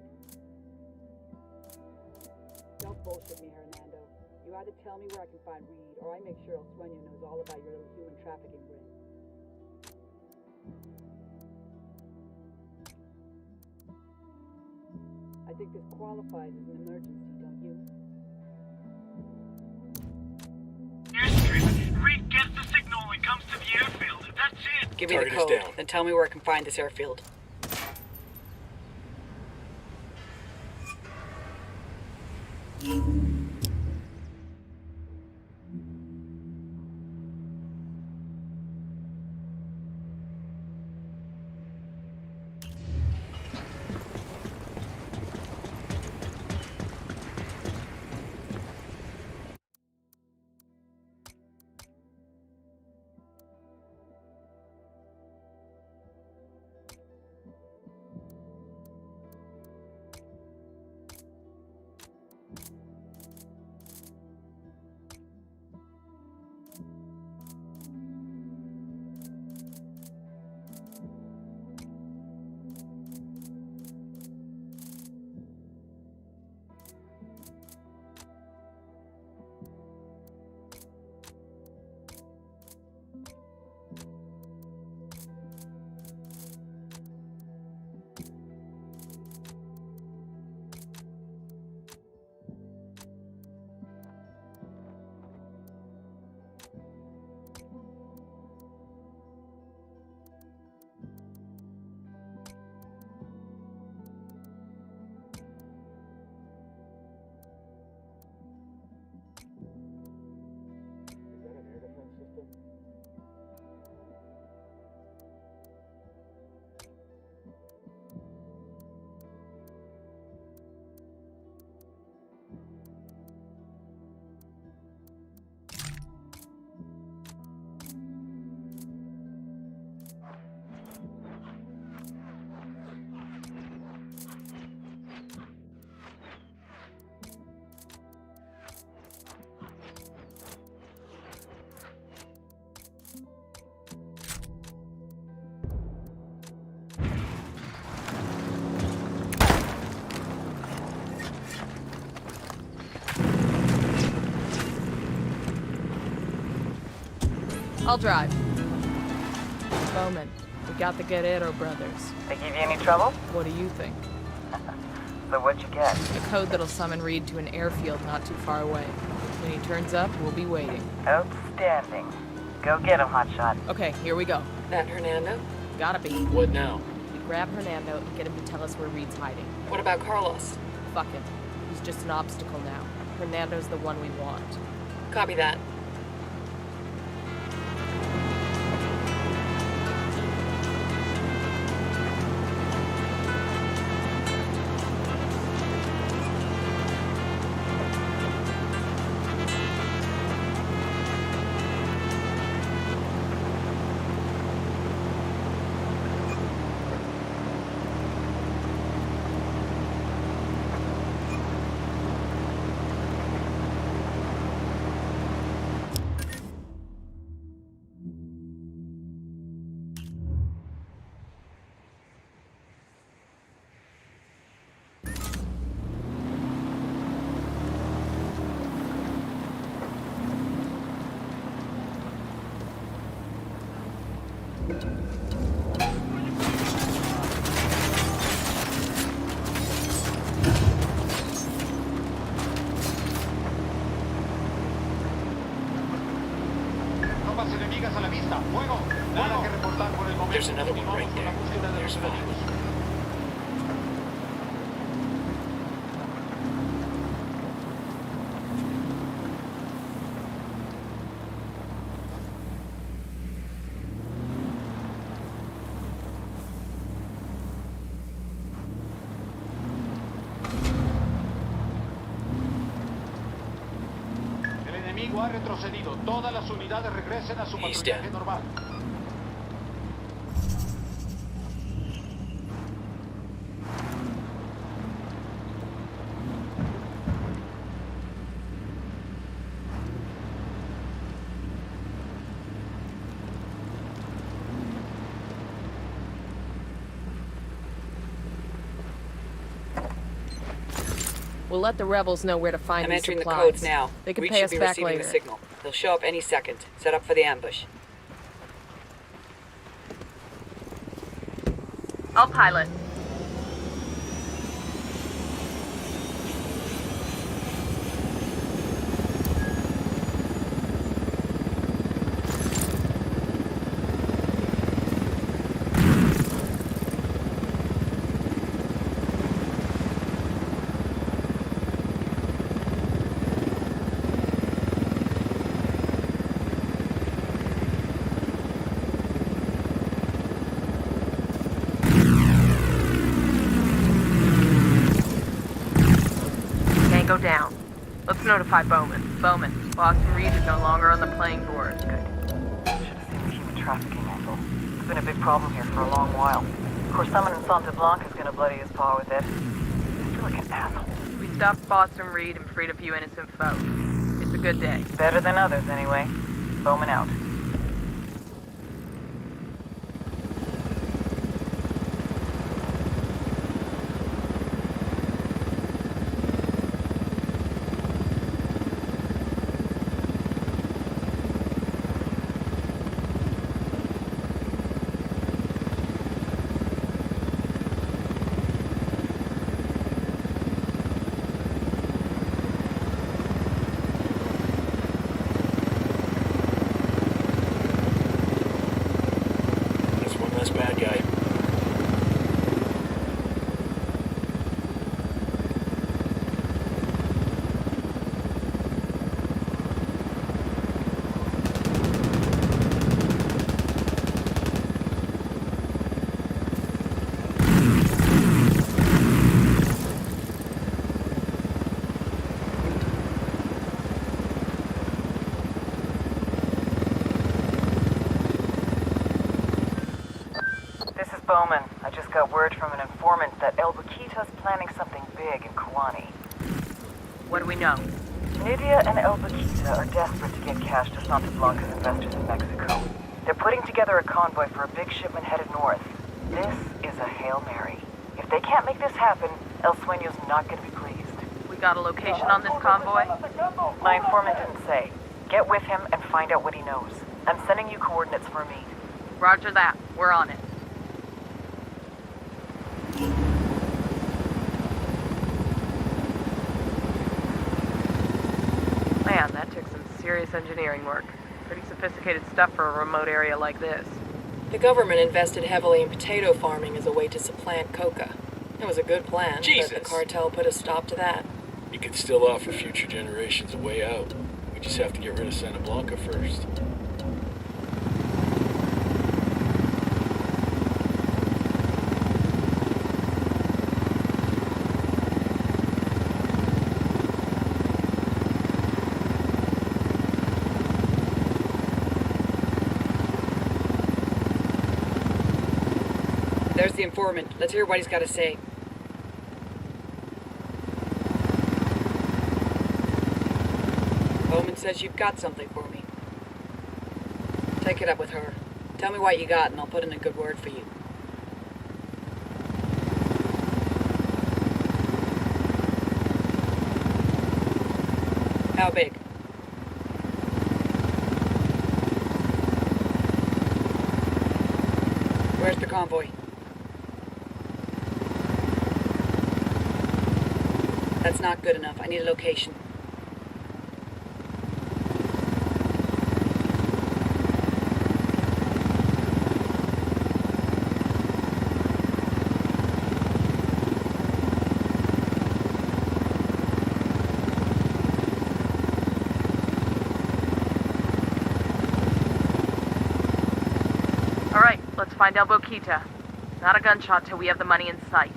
Speaker 13: Don't bullshit me, Hernando. You either tell me where I can find Reed, or I make sure El Sueño knows all about your little human trafficking ring. I think this qualifies as an emergency, don't you?
Speaker 10: Airstrip. Reed gets the signal when it comes to the airfield. That's it.
Speaker 11: Give me the
Speaker 6: Target is
Speaker 11: code,
Speaker 6: down.
Speaker 11: then tell me where I can find this airfield.
Speaker 6: Is that an air defense system?
Speaker 1: I'll drive. Bowman, we got the Guerrero brothers.
Speaker 2: They give you any trouble?
Speaker 1: What do you think?
Speaker 2: So what'd you get?
Speaker 1: A code that'll summon Reed to an airfield not too far away. When he turns up, we'll be waiting.
Speaker 2: Outstanding. Go get him, hotshot.
Speaker 1: Okay, here we go.
Speaker 11: That Hernando?
Speaker 1: Gotta be.
Speaker 6: What now?
Speaker 1: We grab Hernando and get him to tell us where Reed's hiding.
Speaker 11: What about Carlos?
Speaker 1: Fuck him. He's just an obstacle now. Hernando's the one we want.
Speaker 11: Copy that.
Speaker 10: Búsqueda de los enemigos. El enemigo ha retrocedido. Todas las unidades regresen a su patrullaje normal.
Speaker 1: We'll let the rebels know where to find
Speaker 13: I'm
Speaker 1: these
Speaker 13: entering
Speaker 1: supplies.
Speaker 13: the codes now.
Speaker 1: They can
Speaker 13: Reed
Speaker 1: pay
Speaker 13: should
Speaker 1: us
Speaker 13: be
Speaker 1: back
Speaker 13: receiving
Speaker 1: later.
Speaker 13: the signal. They'll show up any second. Set up for the ambush.
Speaker 1: I'll pilot. Go down. Let's notify Bowman. Bowman, Boston Reed is no longer on the playing board.
Speaker 2: Good. Should have seen the human trafficking angle. It's been a big problem here for a long while. Of course, someone in Santa Blanca's gonna bloody his paw with it. I feel like an asshole.
Speaker 1: We stopped Boston Reed and freed a few innocent folks. It's a good day.
Speaker 2: Better than others, anyway. Bowman out. Bowman, I just got word from an informant that El Baquita's planning something big in Kawani.
Speaker 1: What do we know?
Speaker 2: Nydia and El Baquita are desperate to get cash to Santa Blanca's investors in Mexico. They're putting together a convoy for a big shipment headed north. This is a Hail Mary. If they can't make this happen, El Sueño's not going to be pleased.
Speaker 1: We got a location on this convoy?
Speaker 2: My informant didn't say. Get with him and find out what he knows. I'm sending you coordinates for a meet.
Speaker 1: Roger that. We're on it. Man, that took some serious engineering work. Pretty sophisticated stuff for a remote area like this.
Speaker 11: The government invested heavily in potato farming as a way to supplant coca. It was a good plan,
Speaker 6: Jesus.
Speaker 11: but the cartel put a stop to that.
Speaker 6: You can still offer future generations a way out. We just have to get rid of Santa Blanca first.
Speaker 13: There's the informant. Let's hear what he's got to say. Bowman says you've got something for me. Take it up with her. Tell me what you got and I'll put in a good word for you. How big? Where's the convoy? That's not good enough. I need a location.
Speaker 1: find El Boquita. Not a gunshot till we have the money in sight.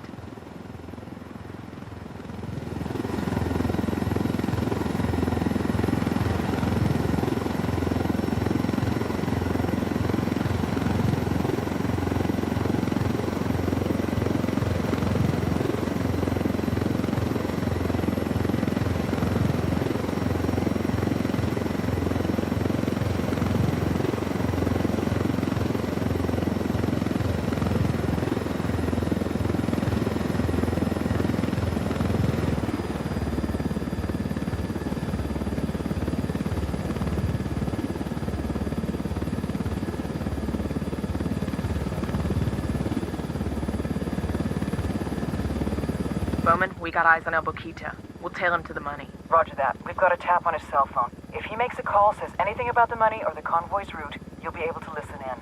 Speaker 1: Bowman, we got eyes on El Boquita. We'll tail him to the money.
Speaker 2: Roger that. We've got a tap on his cell phone. If he makes a call, says anything about the money or the convoy's route, you'll be able to listen in.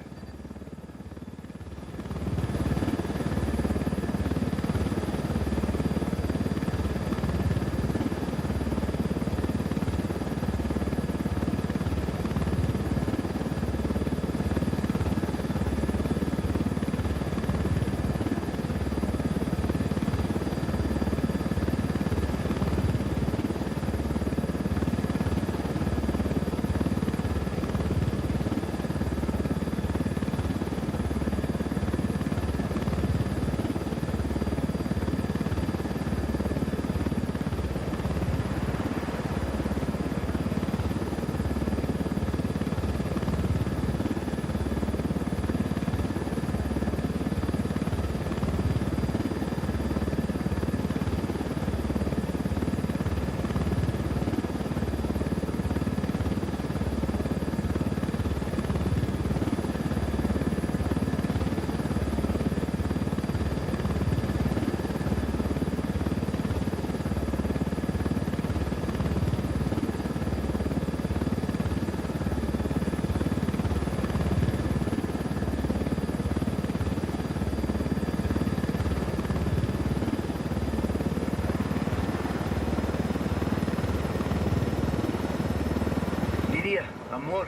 Speaker 7: Amor,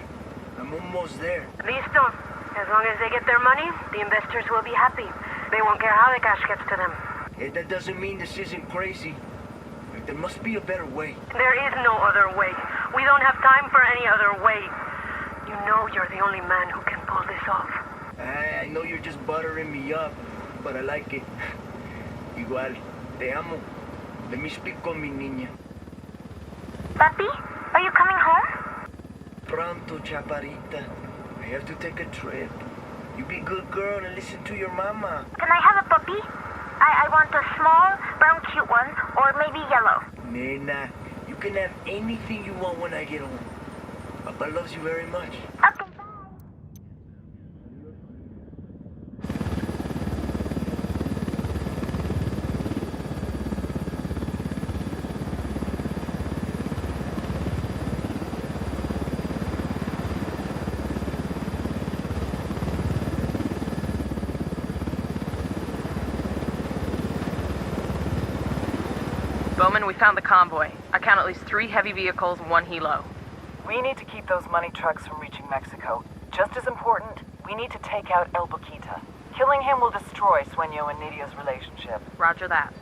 Speaker 7: I'm almost there.
Speaker 14: Listo. As long as they get their money, the investors will be happy. They won't care how the cash gets to them.
Speaker 7: Hey, that doesn't mean this isn't crazy. There must be a better way.
Speaker 14: There is no other way. We don't have time for any other way. You know you're the only man who can pull this off.
Speaker 7: I know you're just buttering me up, but I like it. Igual, te amo. Let me speak con mi niña.
Speaker 14: Papi, are you coming home?
Speaker 7: Pronto, chaparrita. I have to take a trip. You be a good girl and listen to your mama.
Speaker 14: Can I have a puppy? I want a small, brown, cute one, or maybe yellow.
Speaker 7: Nena, you can have anything you want when I get home. Papa loves you very much.
Speaker 14: Okay, bye.
Speaker 1: Bowman, we found the convoy. I count at least 3 heavy vehicles and 1 helo.
Speaker 2: We need to keep those money trucks from reaching Mexico. Just as important, we need to take out El Boquita. Killing him will destroy Sueño and Nidio's relationship.
Speaker 1: Roger that.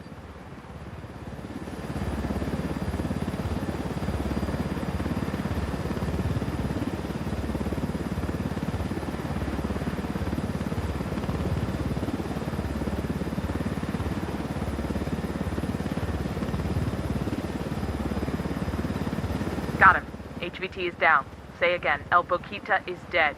Speaker 1: Got him. HVT is down. Say again, El Boquita is dead.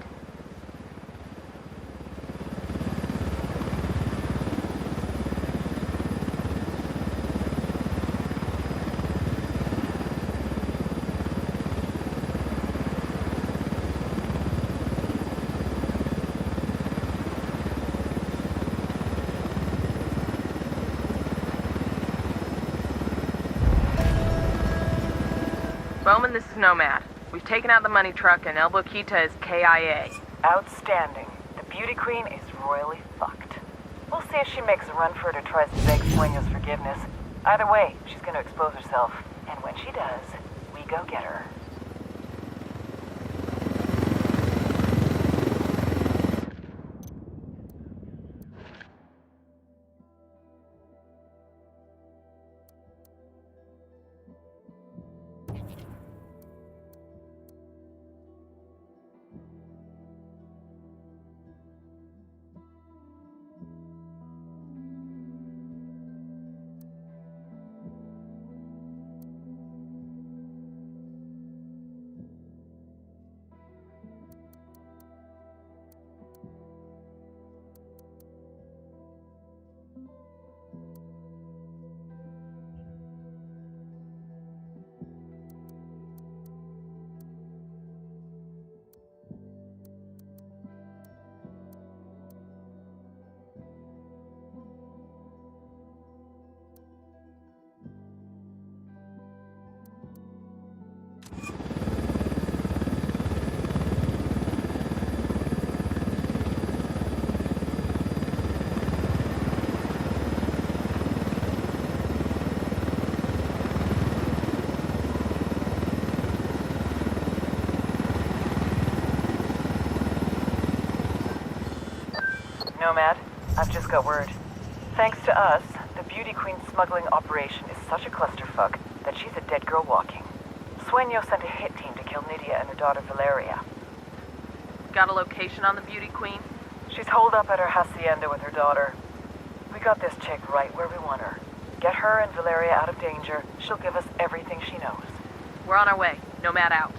Speaker 1: Bowman, this is Nomad. We've taken out the money truck and El Boquita is KIA.
Speaker 2: Outstanding. The beauty queen is royally fucked. We'll see if she makes a run for it or tries to beg Sueño's forgiveness. Either way, she's going to expose herself. And when she does, we go get her. Nomad, I've just got word. Thanks to us, the Beauty Queen smuggling operation is such a clusterfuck that she's a dead girl walking. Sueño sent a hit team to kill Nydia and her daughter Valeria.
Speaker 1: Got a location on the Beauty Queen?
Speaker 2: She's holed up at her hacienda with her daughter. We got this chick right where we want her. Get her and Valeria out of danger. She'll give us everything she knows.
Speaker 1: We're on our way. Nomad out.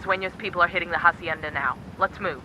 Speaker 1: Sueño's people are hitting the hacienda now. Let's move.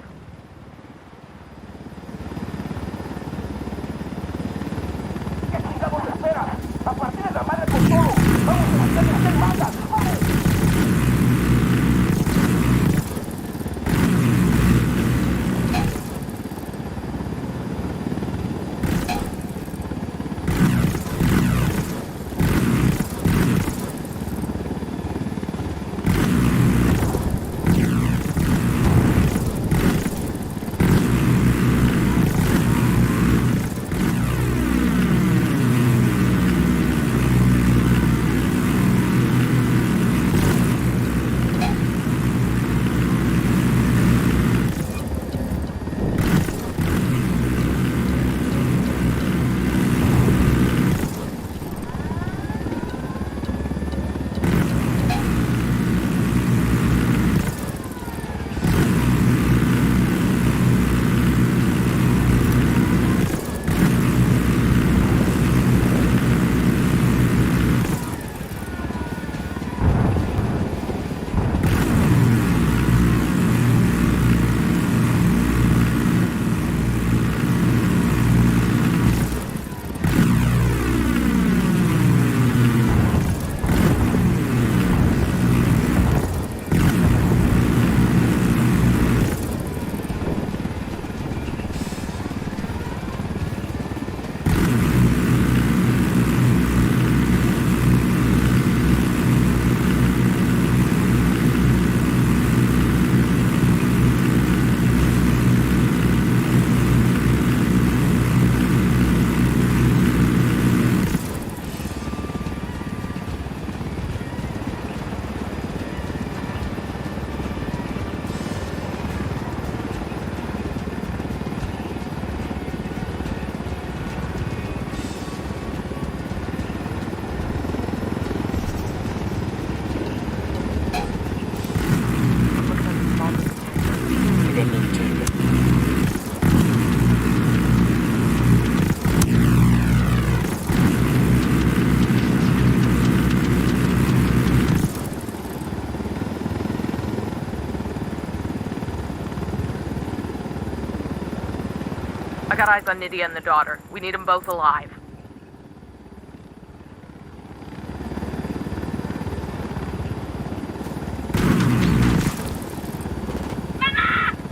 Speaker 1: I got eyes on Nydia and the daughter. We need them both alive.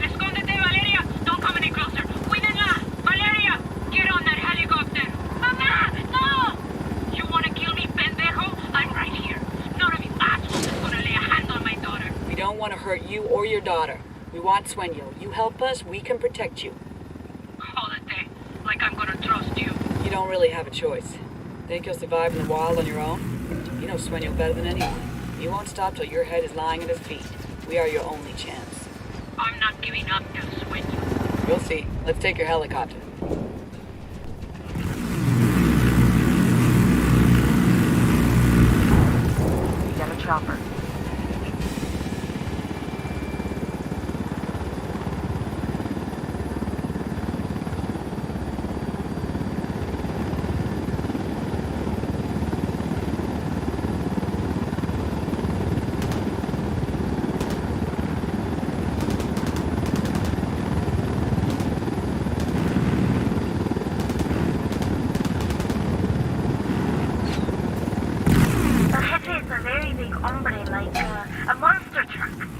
Speaker 14: Escóndete, Valeria! Don't come any closer! Cuídenla! Valeria! Get on that helicopter! Mamá! No! You wanna kill me, pendejo? I'm right here. None of you assholes is gonna lay a hand on my daughter.
Speaker 11: We don't want to hurt you or your daughter. We want Sueño. You help us, we can protect you.
Speaker 14: Jódete. Like I'm gonna trust you.
Speaker 11: You don't really have a choice. Think you'll survive in the wild on your own? You know Sueño better than anyone. You won't stop till your head is lying at his feet. We are your only chance.
Speaker 14: I'm not giving up to Sueño.
Speaker 11: We'll see. Let's take your helicopter.
Speaker 2: Get a chopper.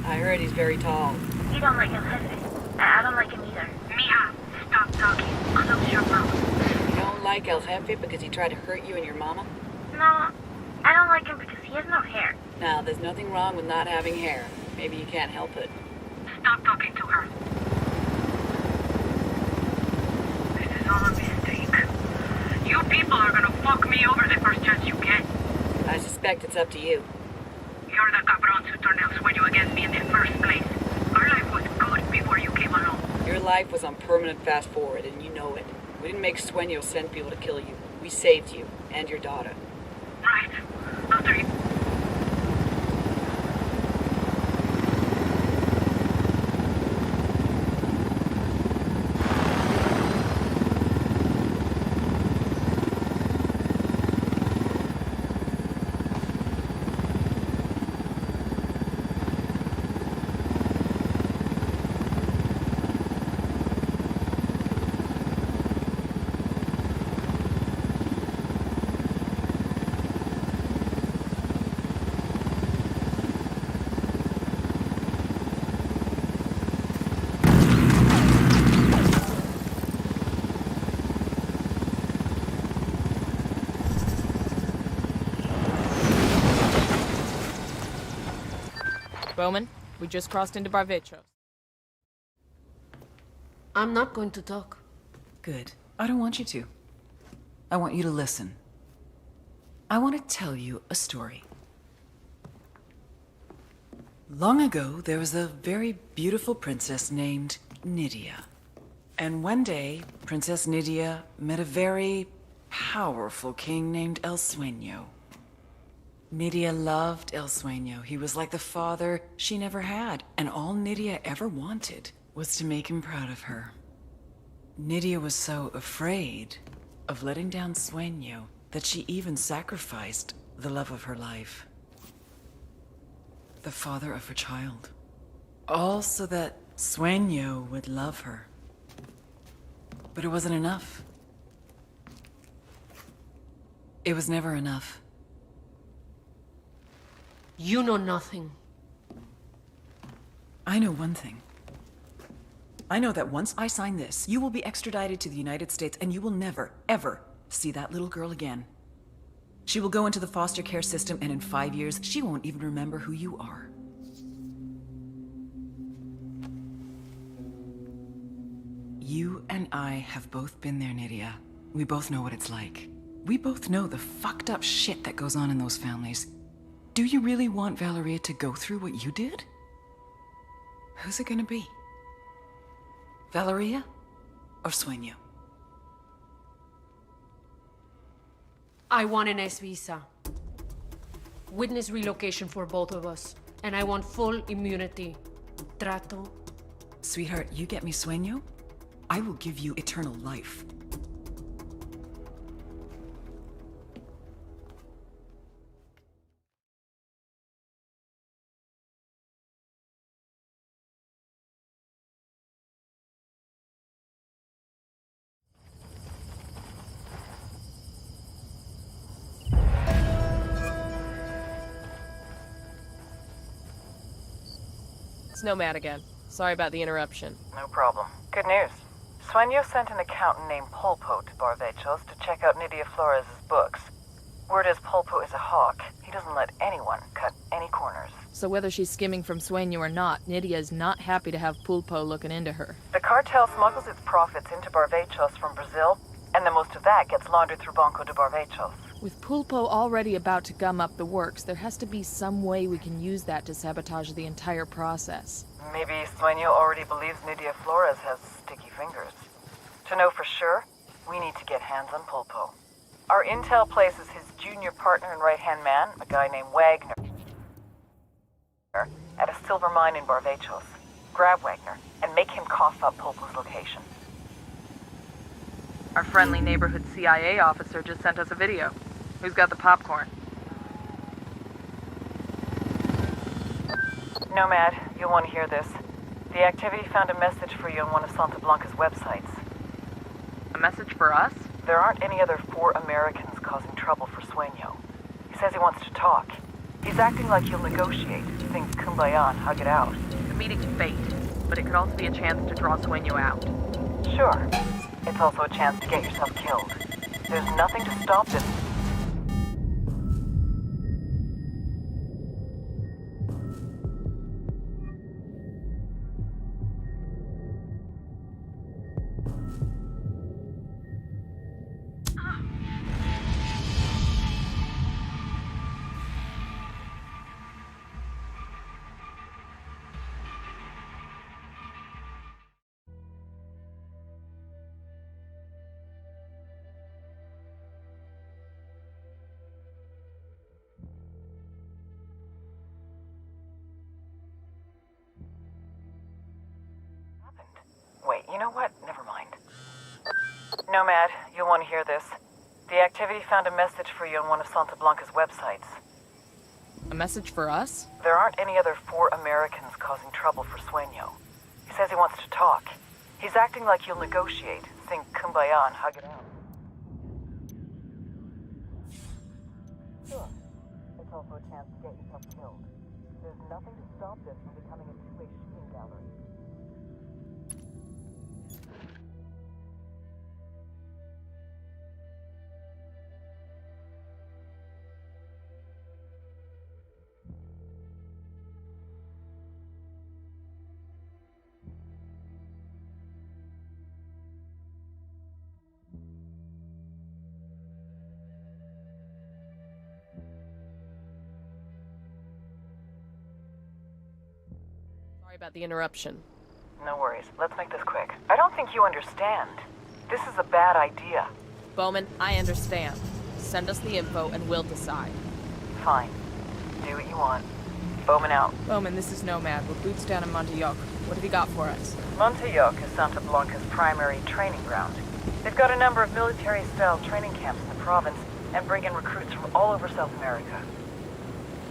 Speaker 11: I heard he's very tall.
Speaker 14: You don't like El Jefe. I don't like him either. Mija, stop talking. Close your mouth.
Speaker 11: You don't like El Jefe because he tried to hurt you and your mama?
Speaker 14: No, I don't like him because he has no hair.
Speaker 11: Now, there's nothing wrong with not having hair. Maybe you can't help it.
Speaker 14: Stop talking to her. This is all a mistake. You people are gonna fuck me over the first chance you get.
Speaker 11: I suspect it's up to you.
Speaker 14: You're the cabrons who turned El Sueño against me in the first place. Our life was good before you came along.
Speaker 11: Your life was on permanent fast forward, and you know it. We didn't make Sueño send people to kill you. We saved you, and your daughter.
Speaker 14: Right. After you...
Speaker 1: Bowman, we just crossed into Barvechos.
Speaker 15: I'm not going to talk.
Speaker 9: Good. I don't want you to. I want you to listen. I want to tell you a story. Long ago, there was a very beautiful princess named Nydia. And one day, Princess Nydia met a very powerful king named El Sueño. Nydia loved El Sueño. He was like the father she never had, and all Nydia ever wanted was to make him proud of her. Nydia was so afraid of letting down Sueño that she even sacrificed the love of her life. The father of her child. All so that Sueño would love her. But it wasn't enough. It was never enough.
Speaker 15: You know nothing.
Speaker 9: I know one thing. I know that once I sign this, you will be extradited to the United States and you will never, ever see that little girl again. She will go into the foster care system and in 5 years, she won't even remember who you are. You and I have both been there, Nydia. We both know what it's like. We both know the fucked up shit that goes on in those families. Do you really want Valeria to go through what you did? Who's it gonna be? Valeria or Sueño?
Speaker 15: I want an S visa. Witness relocation for both of us. And I want full immunity. Trato.
Speaker 9: Sweetheart, you get me Sueño, I will give you eternal life.
Speaker 1: It's Nomad again. Sorry about the interruption.
Speaker 2: No problem. Good news. Sueño sent an accountant named Polpo to Barvechos to check out Nydia Flores' books. Word is Polpo is a hawk. He doesn't let anyone cut any corners.
Speaker 1: So whether she's skimming from Sueño or not, Nydia is not happy to have Pulpo looking into her.
Speaker 2: The cartel smuggles its profits into Barvechos from Brazil, and then most of that gets laundered through Banco de Barvechos.
Speaker 1: With Pulpo already about to gum up the works, there has to be some way we can use that to sabotage the entire process.
Speaker 2: Maybe Sueño already believes Nydia Flores has sticky fingers. To know for sure, we need to get hands on Pulpo. Our intel places his junior partner and right-hand man, a guy named Wagner, at a silver mine in Barvechos. Grab Wagner and make him cough up Pulpo's location. Our friendly neighborhood CIA officer just sent us a video. Who's got the popcorn? Nomad, you'll want to hear this. The activity found a message for you on one of Santa Blanca's websites. A message for us? There aren't any other 4 Americans causing trouble for Sueño. He says he wants to talk. He's acting like he'll negotiate, sing Kumbaya and hug it out. The meeting's fate, but it could also be a chance to draw Sueño out. Sure. It's also a chance to get yourself killed. There's nothing to stop this. Wait, you know what? Never mind. Nomad, you'll want to hear this. The activity found a message for you on one of Santa Blanca's websites.
Speaker 1: A message for us?
Speaker 2: There aren't any other 4 Americans causing trouble for Sueño. He says he wants to talk. He's acting like he'll negotiate, sing Kumbaya and hug it out. Sure. It's also a chance to get yourself killed. There's nothing to stop this from becoming a two-way shooting gallery.
Speaker 1: Sorry about the interruption.
Speaker 2: No worries. Let's make this quick. I don't think you understand. This is a bad idea.
Speaker 1: Bowman, I understand. Send us the info and we'll decide.
Speaker 2: Fine. Do what you want. Bowman out.
Speaker 1: Bowman, this is Nomad. We're boots down in Montayoc. What have you got for us?
Speaker 2: Montayoc is Santa Blanca's primary training ground. They've got a number of military-style training camps in the province and bring in recruits from all over South America.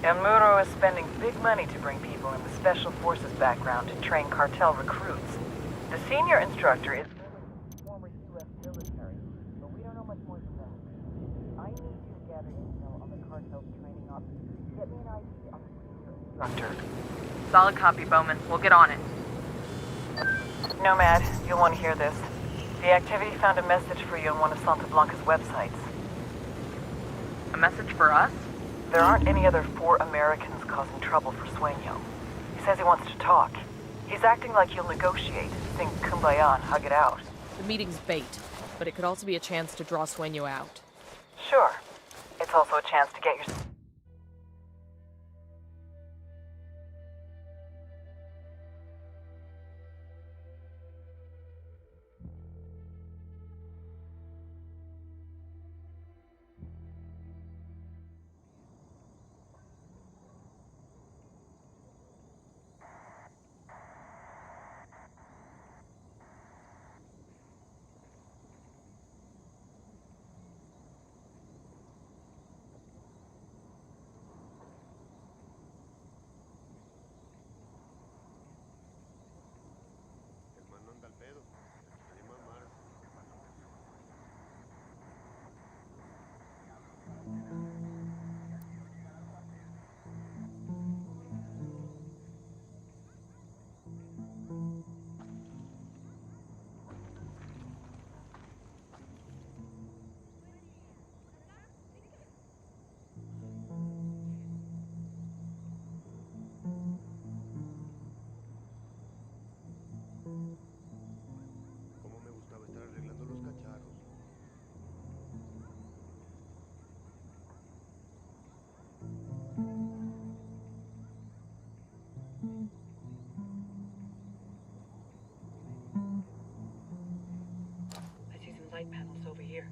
Speaker 2: El Muro is spending big money to bring people in the Special Forces background to train cartel recruits. The senior instructor is former U.S. military, but we don't know much more than that. I need you to gather intel on the cartel's training officers. Get me an ID on the senior instructor. Solid copy, Bowman. We'll get on it. Nomad, you'll want to hear this. The activity found a message for you on one of Santa Blanca's websites. A message for us? There aren't any other 4 Americans causing trouble for Sueño. He says he wants to talk. He's acting like he'll negotiate, sing Kumbaya and hug it out.
Speaker 1: The meeting's bait, but it could also be a chance to draw Sueño out.
Speaker 2: Sure. It's also a chance to get your... side panels over here.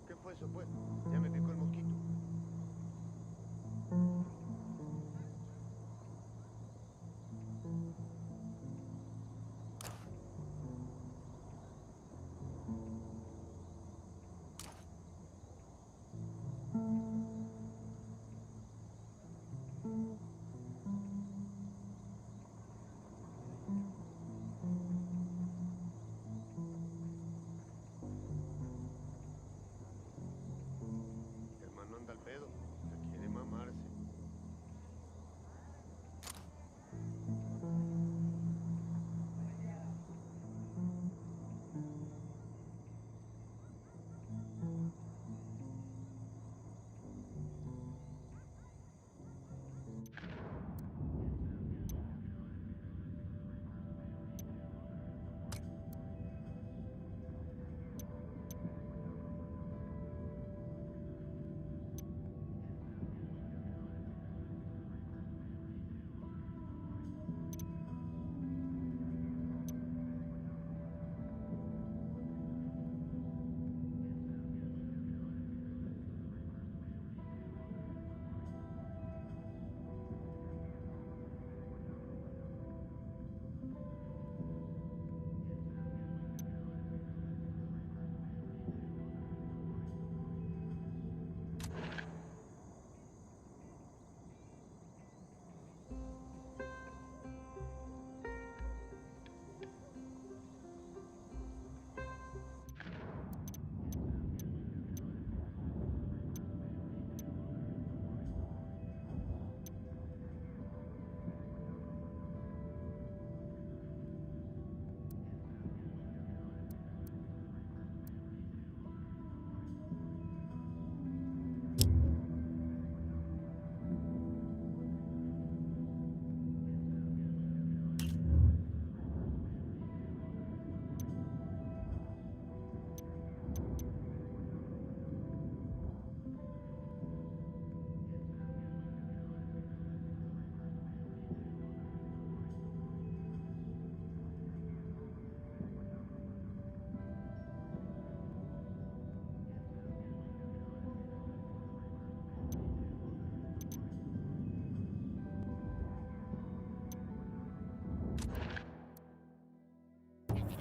Speaker 12: ¿Qué fue eso, pues?